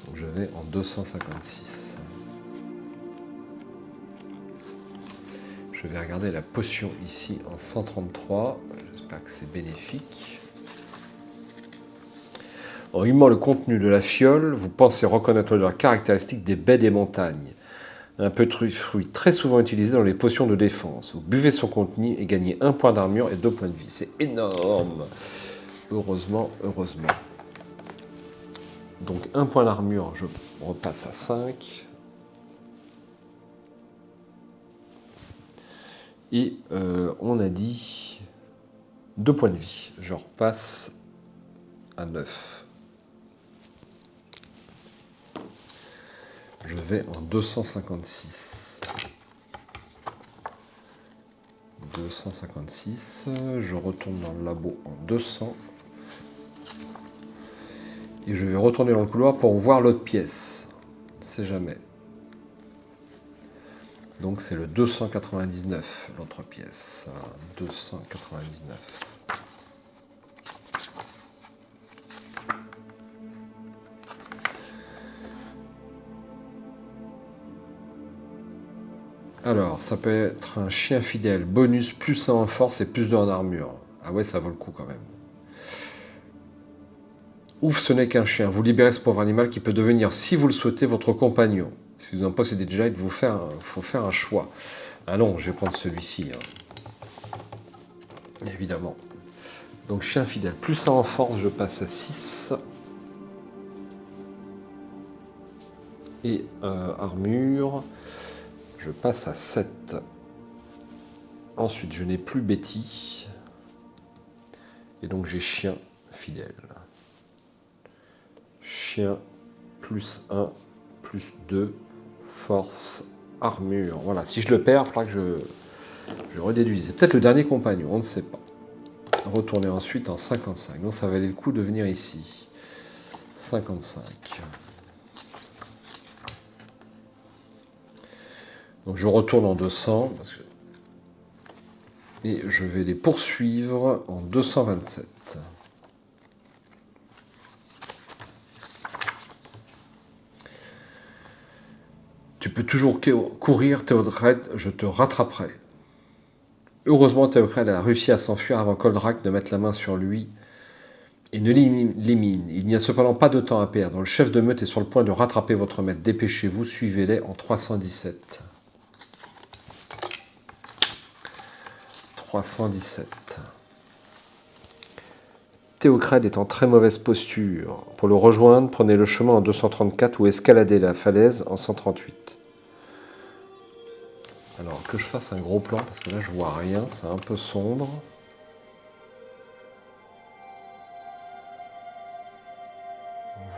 Speaker 1: Donc je vais en 256. Je vais regarder la potion ici en 133. J'espère que c'est bénéfique. En humant le contenu de la fiole, vous pensez reconnaître leurs caractéristiques des baies des montagnes. Un peu de fruit très souvent utilisé dans les potions de défense. Vous buvez son contenu et gagnez 1 point d'armure et 2 points de vie. C'est énorme. Heureusement. Donc 1 point d'armure, je repasse à 5. Et on a dit 2 points de vie. Je repasse à 9. Je vais en 256. 256, je retourne dans le labo en 200. Et je vais retourner dans le couloir pour voir l'autre pièce. On ne sait jamais. Donc c'est le 299, l'autre pièce. 299. Alors, ça peut être un chien fidèle. Bonus, plus 1 en force et plus 2 en armure. Ah ouais, ça vaut le coup quand même. Ouf, ce n'est qu'un chien. Vous libérez ce pauvre animal qui peut devenir, si vous le souhaitez, votre compagnon. Si vous en possédez déjà, il faut faire un choix. Ah non, je vais prendre celui-ci. Évidemment. Donc, chien fidèle. Plus 1 en force, je passe à 6. Et armure, je passe à 7. Ensuite, je n'ai plus Betty. Et donc, j'ai chien fidèle. Chien, plus 1, plus 2, force, armure. Voilà, si je le perds, il faudra que je redéduise. C'est peut-être le dernier compagnon, on ne sait pas. Retourner ensuite en 55. Donc ça valait le coup de venir ici. 55. Donc je retourne en 200. Et je vais les poursuivre en 227. Tu peux toujours courir, Théodred, je te rattraperai. Heureusement, Théodred a réussi à s'enfuir avant qu'Oldrak ne mette la main sur lui et ne l'élimine. Il n'y a cependant pas de temps à perdre. Le chef de meute est sur le point de rattraper votre maître. Dépêchez-vous, suivez-les en 317. 317. Théocrède est en très mauvaise posture. Pour le rejoindre, prenez le chemin en 234 ou escaladez la falaise en 138. Alors que je fasse un gros plan, parce que là je vois rien, c'est un peu sombre.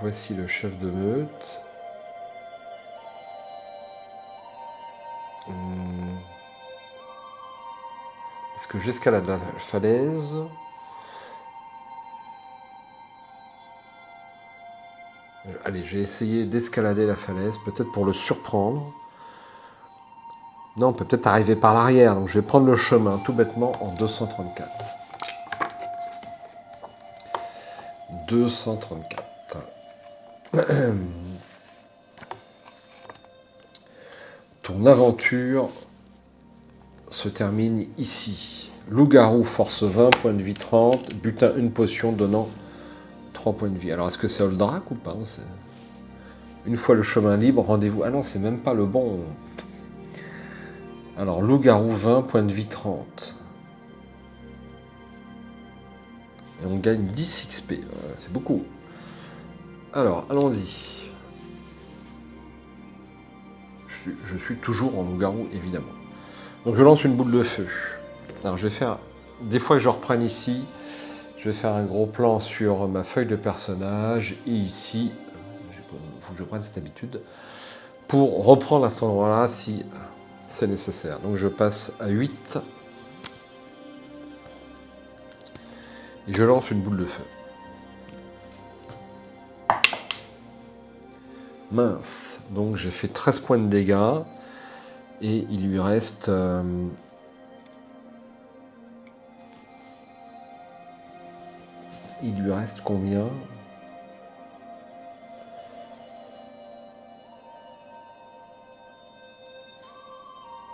Speaker 1: Voici le chef de meute. Est-ce que j'escalade la falaise ? Allez, j'ai essayé d'escalader la falaise, peut-être pour le surprendre. Non, on peut peut-être arriver par l'arrière, donc je vais prendre le chemin tout bêtement en 234. 234. Ton aventure se termine ici. Loup-garou, force 20, point de vie 30, butin une potion donnant 3 points de vie. Alors est-ce que c'est Oldrak ou pas ? Une fois le chemin libre, rendez-vous... Ah non, c'est même pas le bon... Alors, loup-garou 20, point de vie 30. Et on gagne 10 XP. C'est beaucoup. Alors, allons-y. Je suis toujours en loup-garou, évidemment. Donc, je lance une boule de feu. Alors, je vais faire... Des fois que je reprenne ici, je vais faire un gros plan sur ma feuille de personnage. Et ici, il faut que je prenne cette habitude, pour reprendre à cet endroit-là si... c'est nécessaire. Donc je passe à 8. Et je lance une boule de feu. Mince. Donc j'ai fait 13 points de dégâts. Et il lui reste... il lui reste combien ?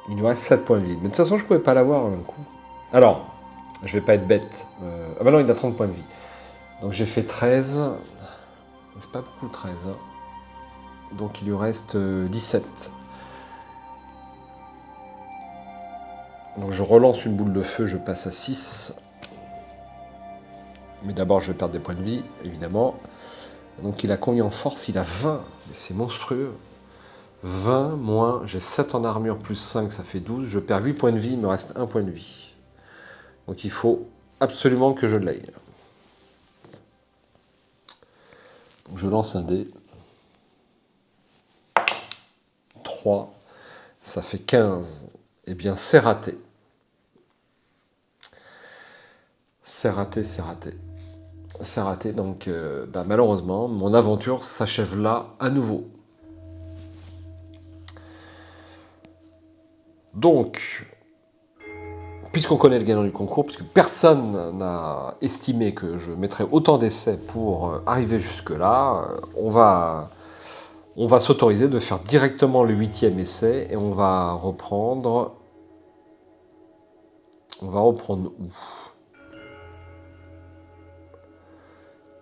Speaker 1: Il lui reste 7 points de vie. Mais de toute façon, je ne pouvais pas l'avoir d'un coup. Alors, je vais pas être bête. Ah bah non, il a 30 points de vie. Donc j'ai fait 13. C'est pas beaucoup 13. Hein. Donc il lui reste 17. Donc je relance une boule de feu, je passe à 6. Mais d'abord je vais perdre des points de vie, évidemment. Donc il a combien en force ? Il a 20. Mais c'est monstrueux. 20 moins, j'ai 7 en armure plus 5, ça fait 12. Je perds 8 points de vie, il me reste 1 point de vie. Donc il faut absolument que je l'aille. Je lance un dé. 3, ça fait 15. Eh bien, c'est raté. C'est raté, c'est raté. C'est raté, donc malheureusement, mon aventure s'achève là à nouveau. Donc, puisqu'on connaît le gagnant du concours, puisque personne n'a estimé que je mettrais autant d'essais pour arriver jusque-là, on va s'autoriser de faire directement le 8e essai et on va reprendre... On va reprendre où?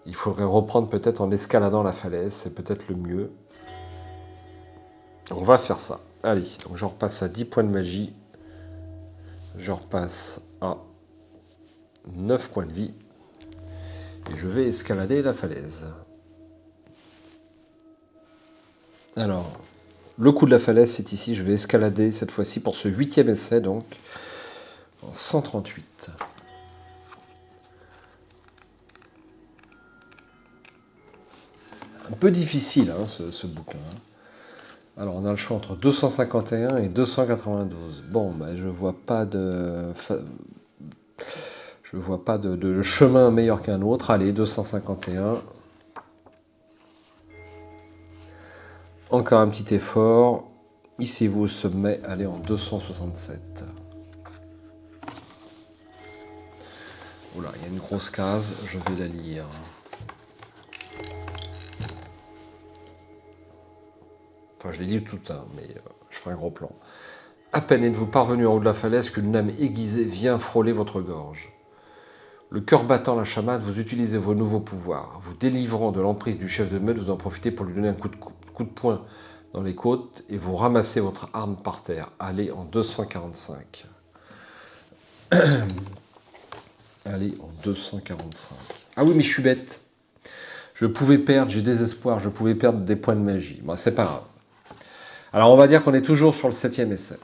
Speaker 1: Il faudrait reprendre peut-être en escaladant la falaise, c'est peut-être le mieux. On va faire ça. Allez, donc je repasse à 10 points de magie. Je repasse à 9 points de vie. Et je vais escalader la falaise. Alors, le coup de la falaise, c'est ici. Je vais escalader cette fois-ci pour ce 8e essai, donc, en 138. Un peu difficile, hein, ce bouquin. Alors, on a le choix entre 251 et 292. Bon, je vois pas de... Je vois pas de chemin meilleur qu'un autre. Allez, 251. Encore un petit effort. Hissez-vous au sommet. Allez en 267. Oula, il y a une grosse case. Je vais la lire. Enfin, je l'ai lu tout, hein, mais je ferai un gros plan. À peine êtes-vous parvenu en haut de la falaise qu'une lame aiguisée vient frôler votre gorge. Le cœur battant la chamade, vous utilisez vos nouveaux pouvoirs. Vous délivrant de l'emprise du chef de meute, vous en profitez pour lui donner un coup de poing dans les côtes et vous ramassez votre arme par terre. Allez en 245. Allez en 245. Ah oui, mais je suis bête. Je pouvais perdre, j'ai des espoirs, je pouvais perdre des points de magie. Bon, c'est pas grave. Alors on va dire qu'on est toujours sur le 7e essai.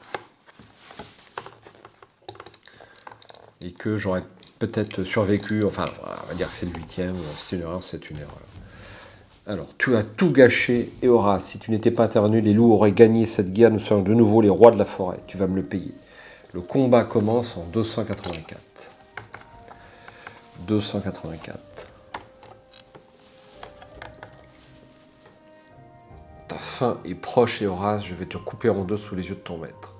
Speaker 1: Et que j'aurais peut-être survécu, enfin on va dire que c'est le 8e, c'est une erreur, c'est une erreur. Alors, tu as tout gâché, Éoras. Si tu n'étais pas intervenu, les loups auraient gagné cette guerre. Nous serions de nouveau les rois de la forêt. Tu vas me le payer. Le combat commence en 284. 284. Ta fin est proche, Éoras. Je vais te couper en deux sous les yeux de ton maître.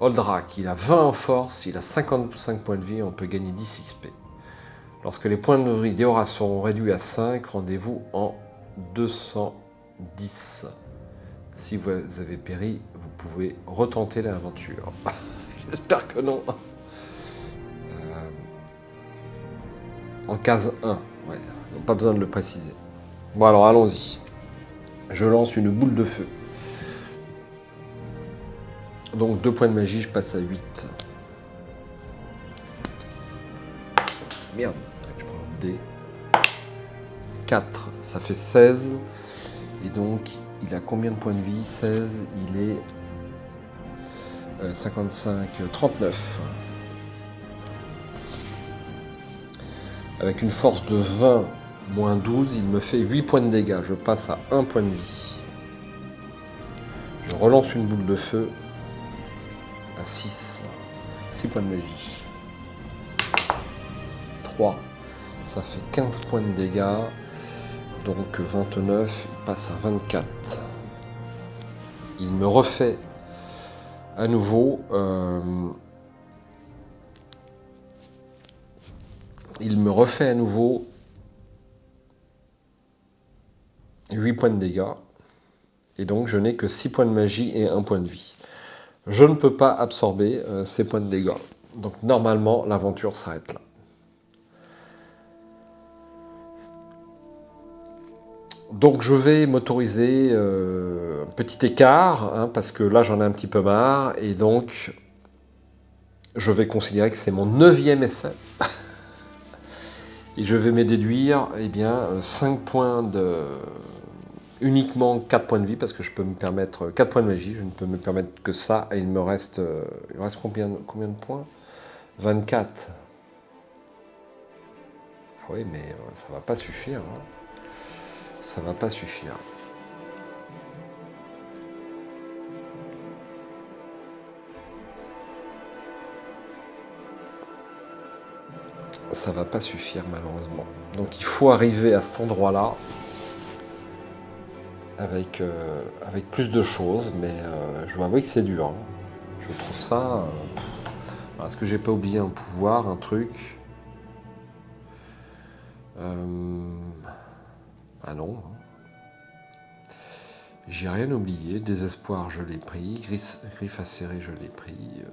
Speaker 1: Oldrak, il a 20 en force, il a 55 points de vie, on peut gagner 10 XP. Lorsque les points de vie d'Éoras seront réduits à 5, rendez-vous en 210. Si vous avez péri, vous pouvez retenter l'aventure. J'espère que non. En case 1, ouais, pas besoin de le préciser. Bon alors allons-y. Je lance une boule de feu. Donc 2 points de magie, je passe à 8. Merde, je prends un dé. 4, ça fait 16. Et donc, il a combien de points de vie? 16, il est 55, 39. Avec une force de 20 moins 12, il me fait 8 points de dégâts. Je passe à 1 point de vie. Je relance une boule de feu à 6. 6 points de magie. 3, ça fait 15 points de dégâts. Donc 29, il passe à 24. Il me refait à nouveau... il me refait à nouveau 8 points de dégâts. Et donc je n'ai que 6 points de magie et 1 point de vie. Je ne peux pas absorber ces points de dégâts. Donc normalement, l'aventure s'arrête là. Donc je vais m'autoriser un petit écart, hein, parce que là j'en ai un petit peu marre, et donc je vais considérer que c'est mon 9e essai. Et je vais me déduire 5 points de... uniquement 4 points de vie, parce que je peux me permettre 4 points de magie, je ne peux me permettre que ça, et il me reste combien de points? 24. Oui, mais ça va pas suffire. Hein. Ça va pas suffire. Ça va pas suffire malheureusement. Donc il faut arriver à cet endroit-là avec plus de choses, mais je dois avouer que c'est dur. Hein. Je trouve ça... est-ce que j'ai pas oublié un pouvoir, un truc Ah non. J'ai rien oublié. Désespoir, je l'ai pris. Griffe acérée, je l'ai pris.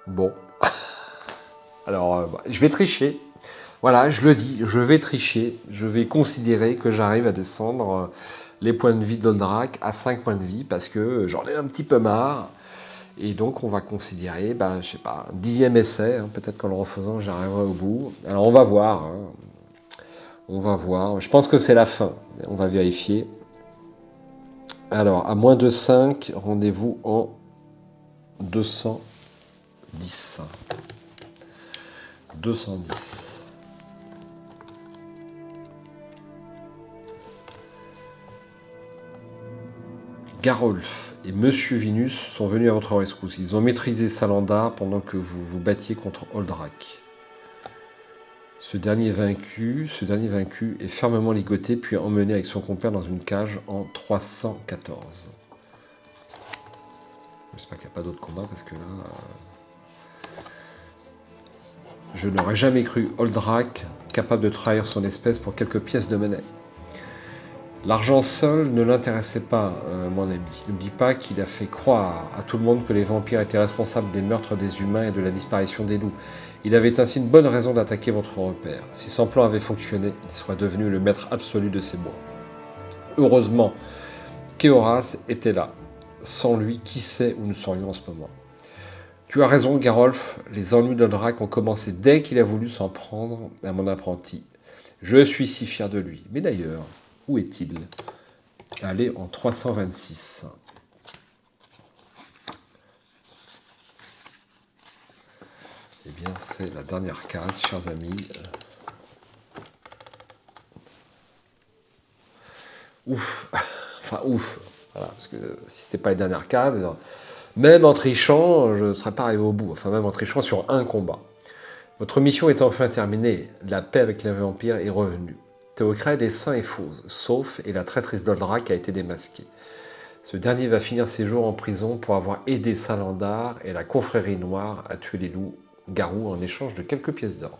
Speaker 1: Bon. Alors, je vais tricher. Voilà, je le dis, je vais tricher. Je vais considérer que j'arrive à descendre les points de vie d'Oldrak à 5 points de vie parce que j'en ai un petit peu marre. Et donc, on va considérer, je sais pas, un 10e essai. Hein, peut-être qu'en le refaisant, j'arriverai au bout. Alors, on va voir. Hein. On va voir. Je pense que c'est la fin. On va vérifier. Alors, à moins de 5, rendez-vous en 210. 210. Garolf et Monsieur Vinus sont venus à votre rescousse. Ils ont maîtrisé Salandar pendant que vous vous battiez contre Oldrak. Ce dernier vaincu est fermement ligoté puis emmené avec son compère dans une cage en 314. J'espère qu'il n'y a pas d'autres combats parce que là... Je n'aurais jamais cru Oldrak capable de trahir son espèce pour quelques pièces de monnaie. L'argent seul ne l'intéressait pas, mon ami. N'oublie pas qu'il a fait croire à tout le monde que les vampires étaient responsables des meurtres des humains et de la disparition des loups. Il avait ainsi une bonne raison d'attaquer votre repère. Si son plan avait fonctionné, il serait devenu le maître absolu de ces bois. Heureusement, Kéoras était là. Sans lui, qui sait où nous serions en ce moment. Tu as raison, Garolf, les ennuis d'Oldrak ont commencé dès qu'il a voulu s'en prendre à mon apprenti. Je suis si fier de lui. Mais d'ailleurs, où est-il? Allez, en 326. Eh bien, c'est la dernière case, chers amis. Ouf. Enfin, ouf. Voilà, parce que si c'était pas les dernières cases, même en trichant, je ne serais pas arrivé au bout. Enfin, même en trichant sur un combat. Votre mission est enfin terminée. La paix avec les vampires est revenue. Théocrède est sain et faux, sauf et la traîtrise d'Oldrak a été démasquée. Ce dernier va finir ses jours en prison pour avoir aidé Salandar et la confrérie noire à tuer les loups-garous en échange de quelques pièces d'or.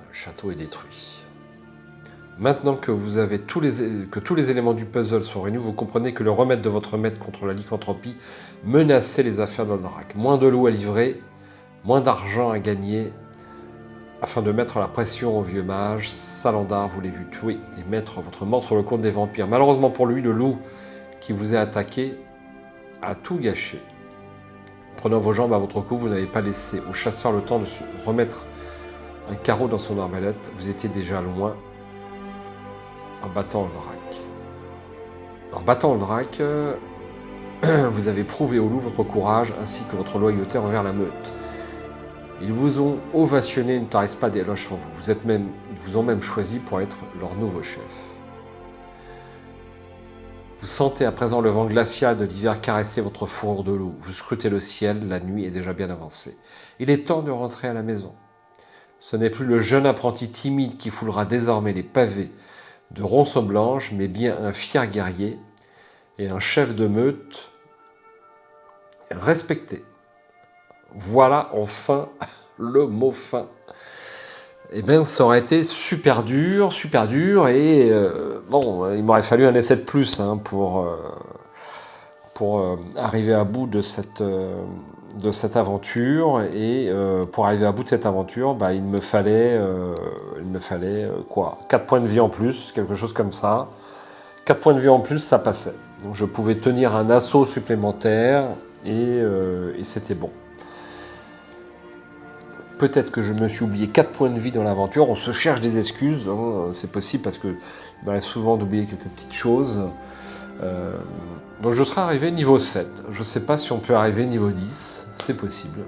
Speaker 1: Le château est détruit. Maintenant que vous avez tous les éléments du puzzle sont réunis, vous comprenez que le remède de votre maître contre la lycanthropie menaçait les affaires d'Oldrak. Moins de loups à livrer, moins d'argent à gagner. Afin de mettre la pression au vieux mage, Salandar voulait vous tuer et mettre votre mort sur le compte des vampires. Malheureusement pour lui, le loup qui vous a attaqué a tout gâché. Prenant vos jambes à votre cou, vous n'avez pas laissé au chasseur le temps de remettre un carreau dans son arbalète. Vous étiez déjà loin en battant Oldrak. En battant Oldrak, vous avez prouvé au loup votre courage ainsi que votre loyauté envers la meute. Ils vous ont ovationné, ne tarissent pas d'éloges sur vous. Ils vous ont même choisi pour être leur nouveau chef. Vous sentez à présent le vent glacial de l'hiver caresser votre fourrure de loup. Vous scrutez le ciel, la nuit est déjà bien avancée. Il est temps de rentrer à la maison. Ce n'est plus le jeune apprenti timide qui foulera désormais les pavés de Ronceau-Blanche, mais bien un fier guerrier et un chef de meute respecté. Voilà enfin le mot fin. Eh bien, ça aurait été super dur, et bon, il m'aurait fallu un essai de plus hein, pour arriver à bout de cette aventure, et pour arriver à bout de cette aventure, il me fallait quoi, 4 points de vie en plus, quelque chose comme ça. 4 points de vie en plus, ça passait. Donc je pouvais tenir un assaut supplémentaire, et c'était bon. Peut-être que je me suis oublié 4 points de vie dans l'aventure. On se cherche des excuses, hein, c'est possible parce que il m'arrive souvent d'oublier quelques petites choses. Donc je serai arrivé niveau 7. Je ne sais pas si on peut arriver niveau 10, c'est possible.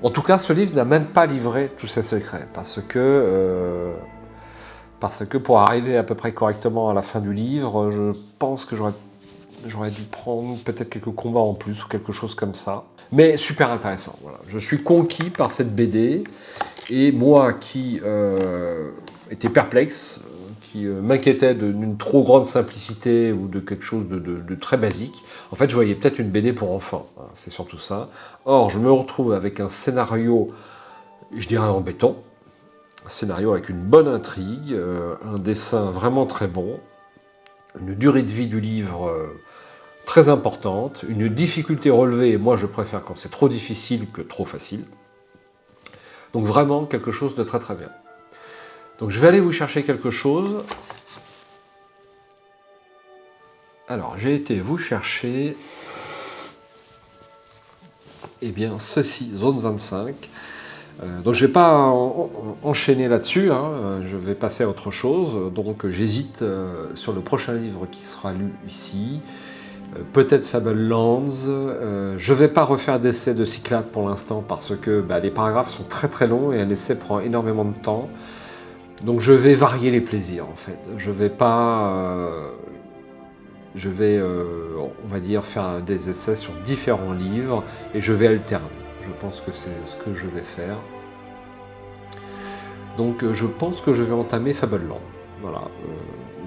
Speaker 1: En tout cas, ce livre n'a même pas livré tous ses secrets parce que pour arriver à peu près correctement à la fin du livre, je pense que j'aurais dû prendre peut-être quelques combats en plus ou quelque chose comme ça. Mais super intéressant. Voilà. Je suis conquis par cette BD. Et moi qui était perplexe, qui m'inquiétais d'une trop grande simplicité ou de quelque chose de très basique, en fait je voyais peut-être une BD pour enfants. Hein, c'est surtout ça. Or je me retrouve avec un scénario, je dirais en béton. Un scénario avec une bonne intrigue, un dessin vraiment très bon, une durée de vie du livre très importante, une difficulté relevée, et moi je préfère quand c'est trop difficile que trop facile. Donc vraiment quelque chose de très très bien. Donc je vais aller vous chercher quelque chose. Alors j'ai été vous chercher, eh bien ceci, zone 25. Donc je ne vais pas enchaîner là-dessus, hein, je vais passer à autre chose. Donc j'hésite sur le prochain livre qui sera lu ici. Peut-être Fablelands. Je ne vais pas refaire d'essai de Cyclades pour l'instant parce que les paragraphes sont très très longs et un essai prend énormément de temps. Donc je vais varier les plaisirs en fait. Je vais pas... on va dire, faire des essais sur différents livres et je vais alterner. Je pense que c'est ce que je vais faire. Donc je pense que je vais entamer Fableland. Voilà.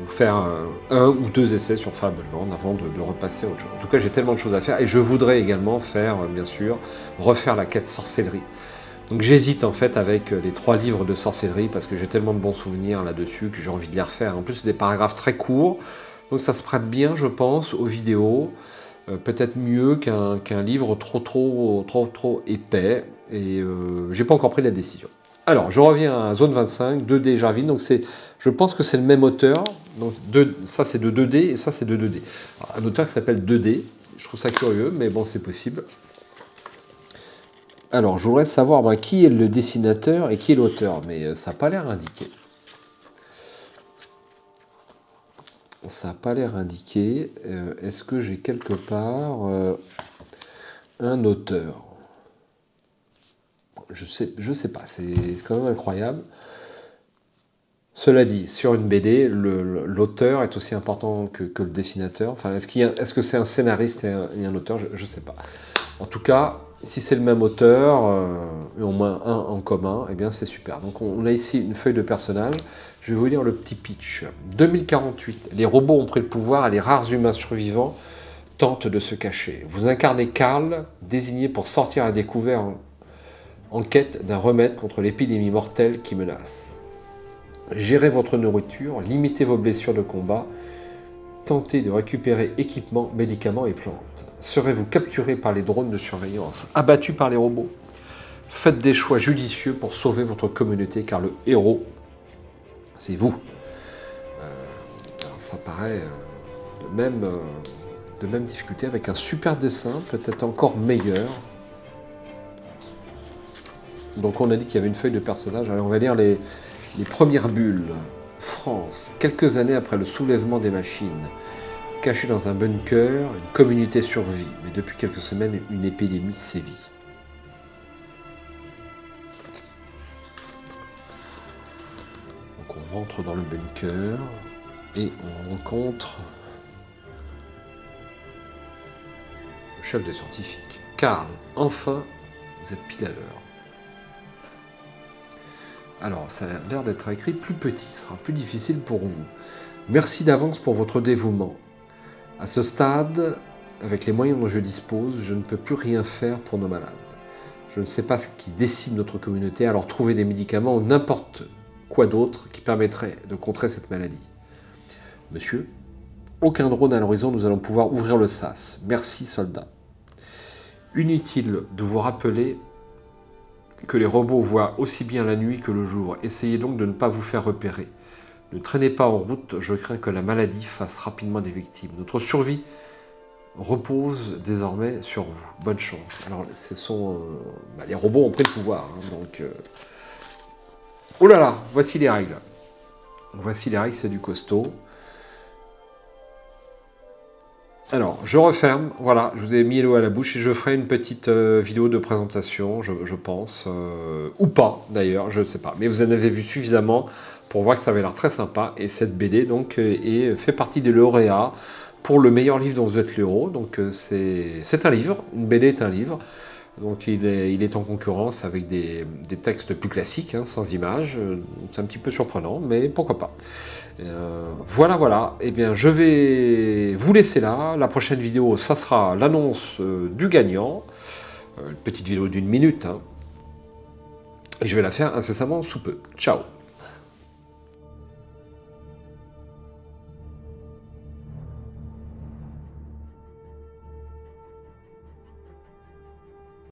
Speaker 1: Ou faire un ou deux essais sur Fableland avant de repasser à autre chose. En tout cas, j'ai tellement de choses à faire et je voudrais également faire, bien sûr, refaire la quête sorcellerie. Donc j'hésite en fait avec les 3 livres de sorcellerie parce que j'ai tellement de bons souvenirs là-dessus que j'ai envie de les refaire. En plus, c'est des paragraphes très courts, donc ça se prête bien, je pense, aux vidéos. Peut-être mieux qu'un livre trop épais. Et j'ai pas encore pris la décision. Alors, je reviens à Zone 25, 2D Jarvin. Donc je pense que c'est le même auteur. Donc ça c'est de 2D et ça c'est de 2D. Alors, un auteur qui s'appelle 2D. Je trouve ça curieux, mais bon, c'est possible. Alors, je voudrais savoir qui est le dessinateur et qui est l'auteur, mais ça n'a pas l'air indiqué. Ça n'a pas l'air indiqué. Est-ce que j'ai quelque part un auteur? Je sais pas, c'est quand même incroyable. Cela dit, sur une BD, l'auteur est aussi important que le dessinateur. Enfin, est-ce que c'est un scénariste et un auteur? Je ne sais pas. En tout cas, si c'est le même auteur, et au moins un en commun, eh bien c'est super. Donc on a ici une feuille de personnage. Je vais vous lire le petit pitch. 2048, les robots ont pris le pouvoir et les rares humains survivants tentent de se cacher. Vous incarnez Karl, désigné pour sortir à découvert en quête d'un remède contre l'épidémie mortelle qui menace. Gérez votre nourriture, limitez vos blessures de combat, tentez de récupérer équipements, médicaments et plantes. Serez-vous capturé par les drones de surveillance, abattu par les robots? Faites des choix judicieux pour sauver votre communauté, car le héros, c'est vous. Ça paraît de même difficulté, avec un super dessin, peut-être encore meilleur. Donc on a dit qu'il y avait une feuille de personnage. Alors on va lire les premières bulles. France, quelques années après le soulèvement des machines. Caché dans un bunker, une communauté survit, mais depuis quelques semaines, une épidémie sévit. Donc on rentre dans le bunker et on rencontre le chef des scientifiques. Karl, enfin, vous êtes pile à l'heure. Alors, ça a l'air d'être écrit plus petit, ce sera plus difficile pour vous. Merci d'avance pour votre dévouement. À ce stade, avec les moyens dont je dispose, je ne peux plus rien faire pour nos malades. Je ne sais pas ce qui décime notre communauté, alors trouvez des médicaments ou n'importe quoi d'autre qui permettrait de contrer cette maladie. Monsieur, aucun drone à l'horizon, nous allons pouvoir ouvrir le sas. Merci, soldats. Inutile de vous rappeler que les robots voient aussi bien la nuit que le jour. Essayez donc de ne pas vous faire repérer. Ne traînez pas en route, je crains que la maladie fasse rapidement des victimes. Notre survie repose désormais sur vous. Bonne chance. Alors, ce sont... les robots ont pris le pouvoir, hein, donc... Oh là là, voici les règles. Voici les règles, c'est du costaud. Alors, je referme, voilà, je vous ai mis l'eau à la bouche et je ferai une petite vidéo de présentation, je pense, ou pas d'ailleurs, je ne sais pas. Mais vous en avez vu suffisamment pour voir que ça avait l'air très sympa. Et cette BD donc fait partie des lauréats pour le meilleur livre dont vous êtes l'héros. Donc c'est un livre, une BD est un livre. Donc il est en concurrence avec des textes plus classiques, hein, sans images. C'est un petit peu surprenant, mais pourquoi pas. Voilà. Eh bien, je vais vous laisser là. La prochaine vidéo, ça sera l'annonce du gagnant. Une petite vidéo d'1 minute. Hein. Et je vais la faire incessamment sous peu. Ciao.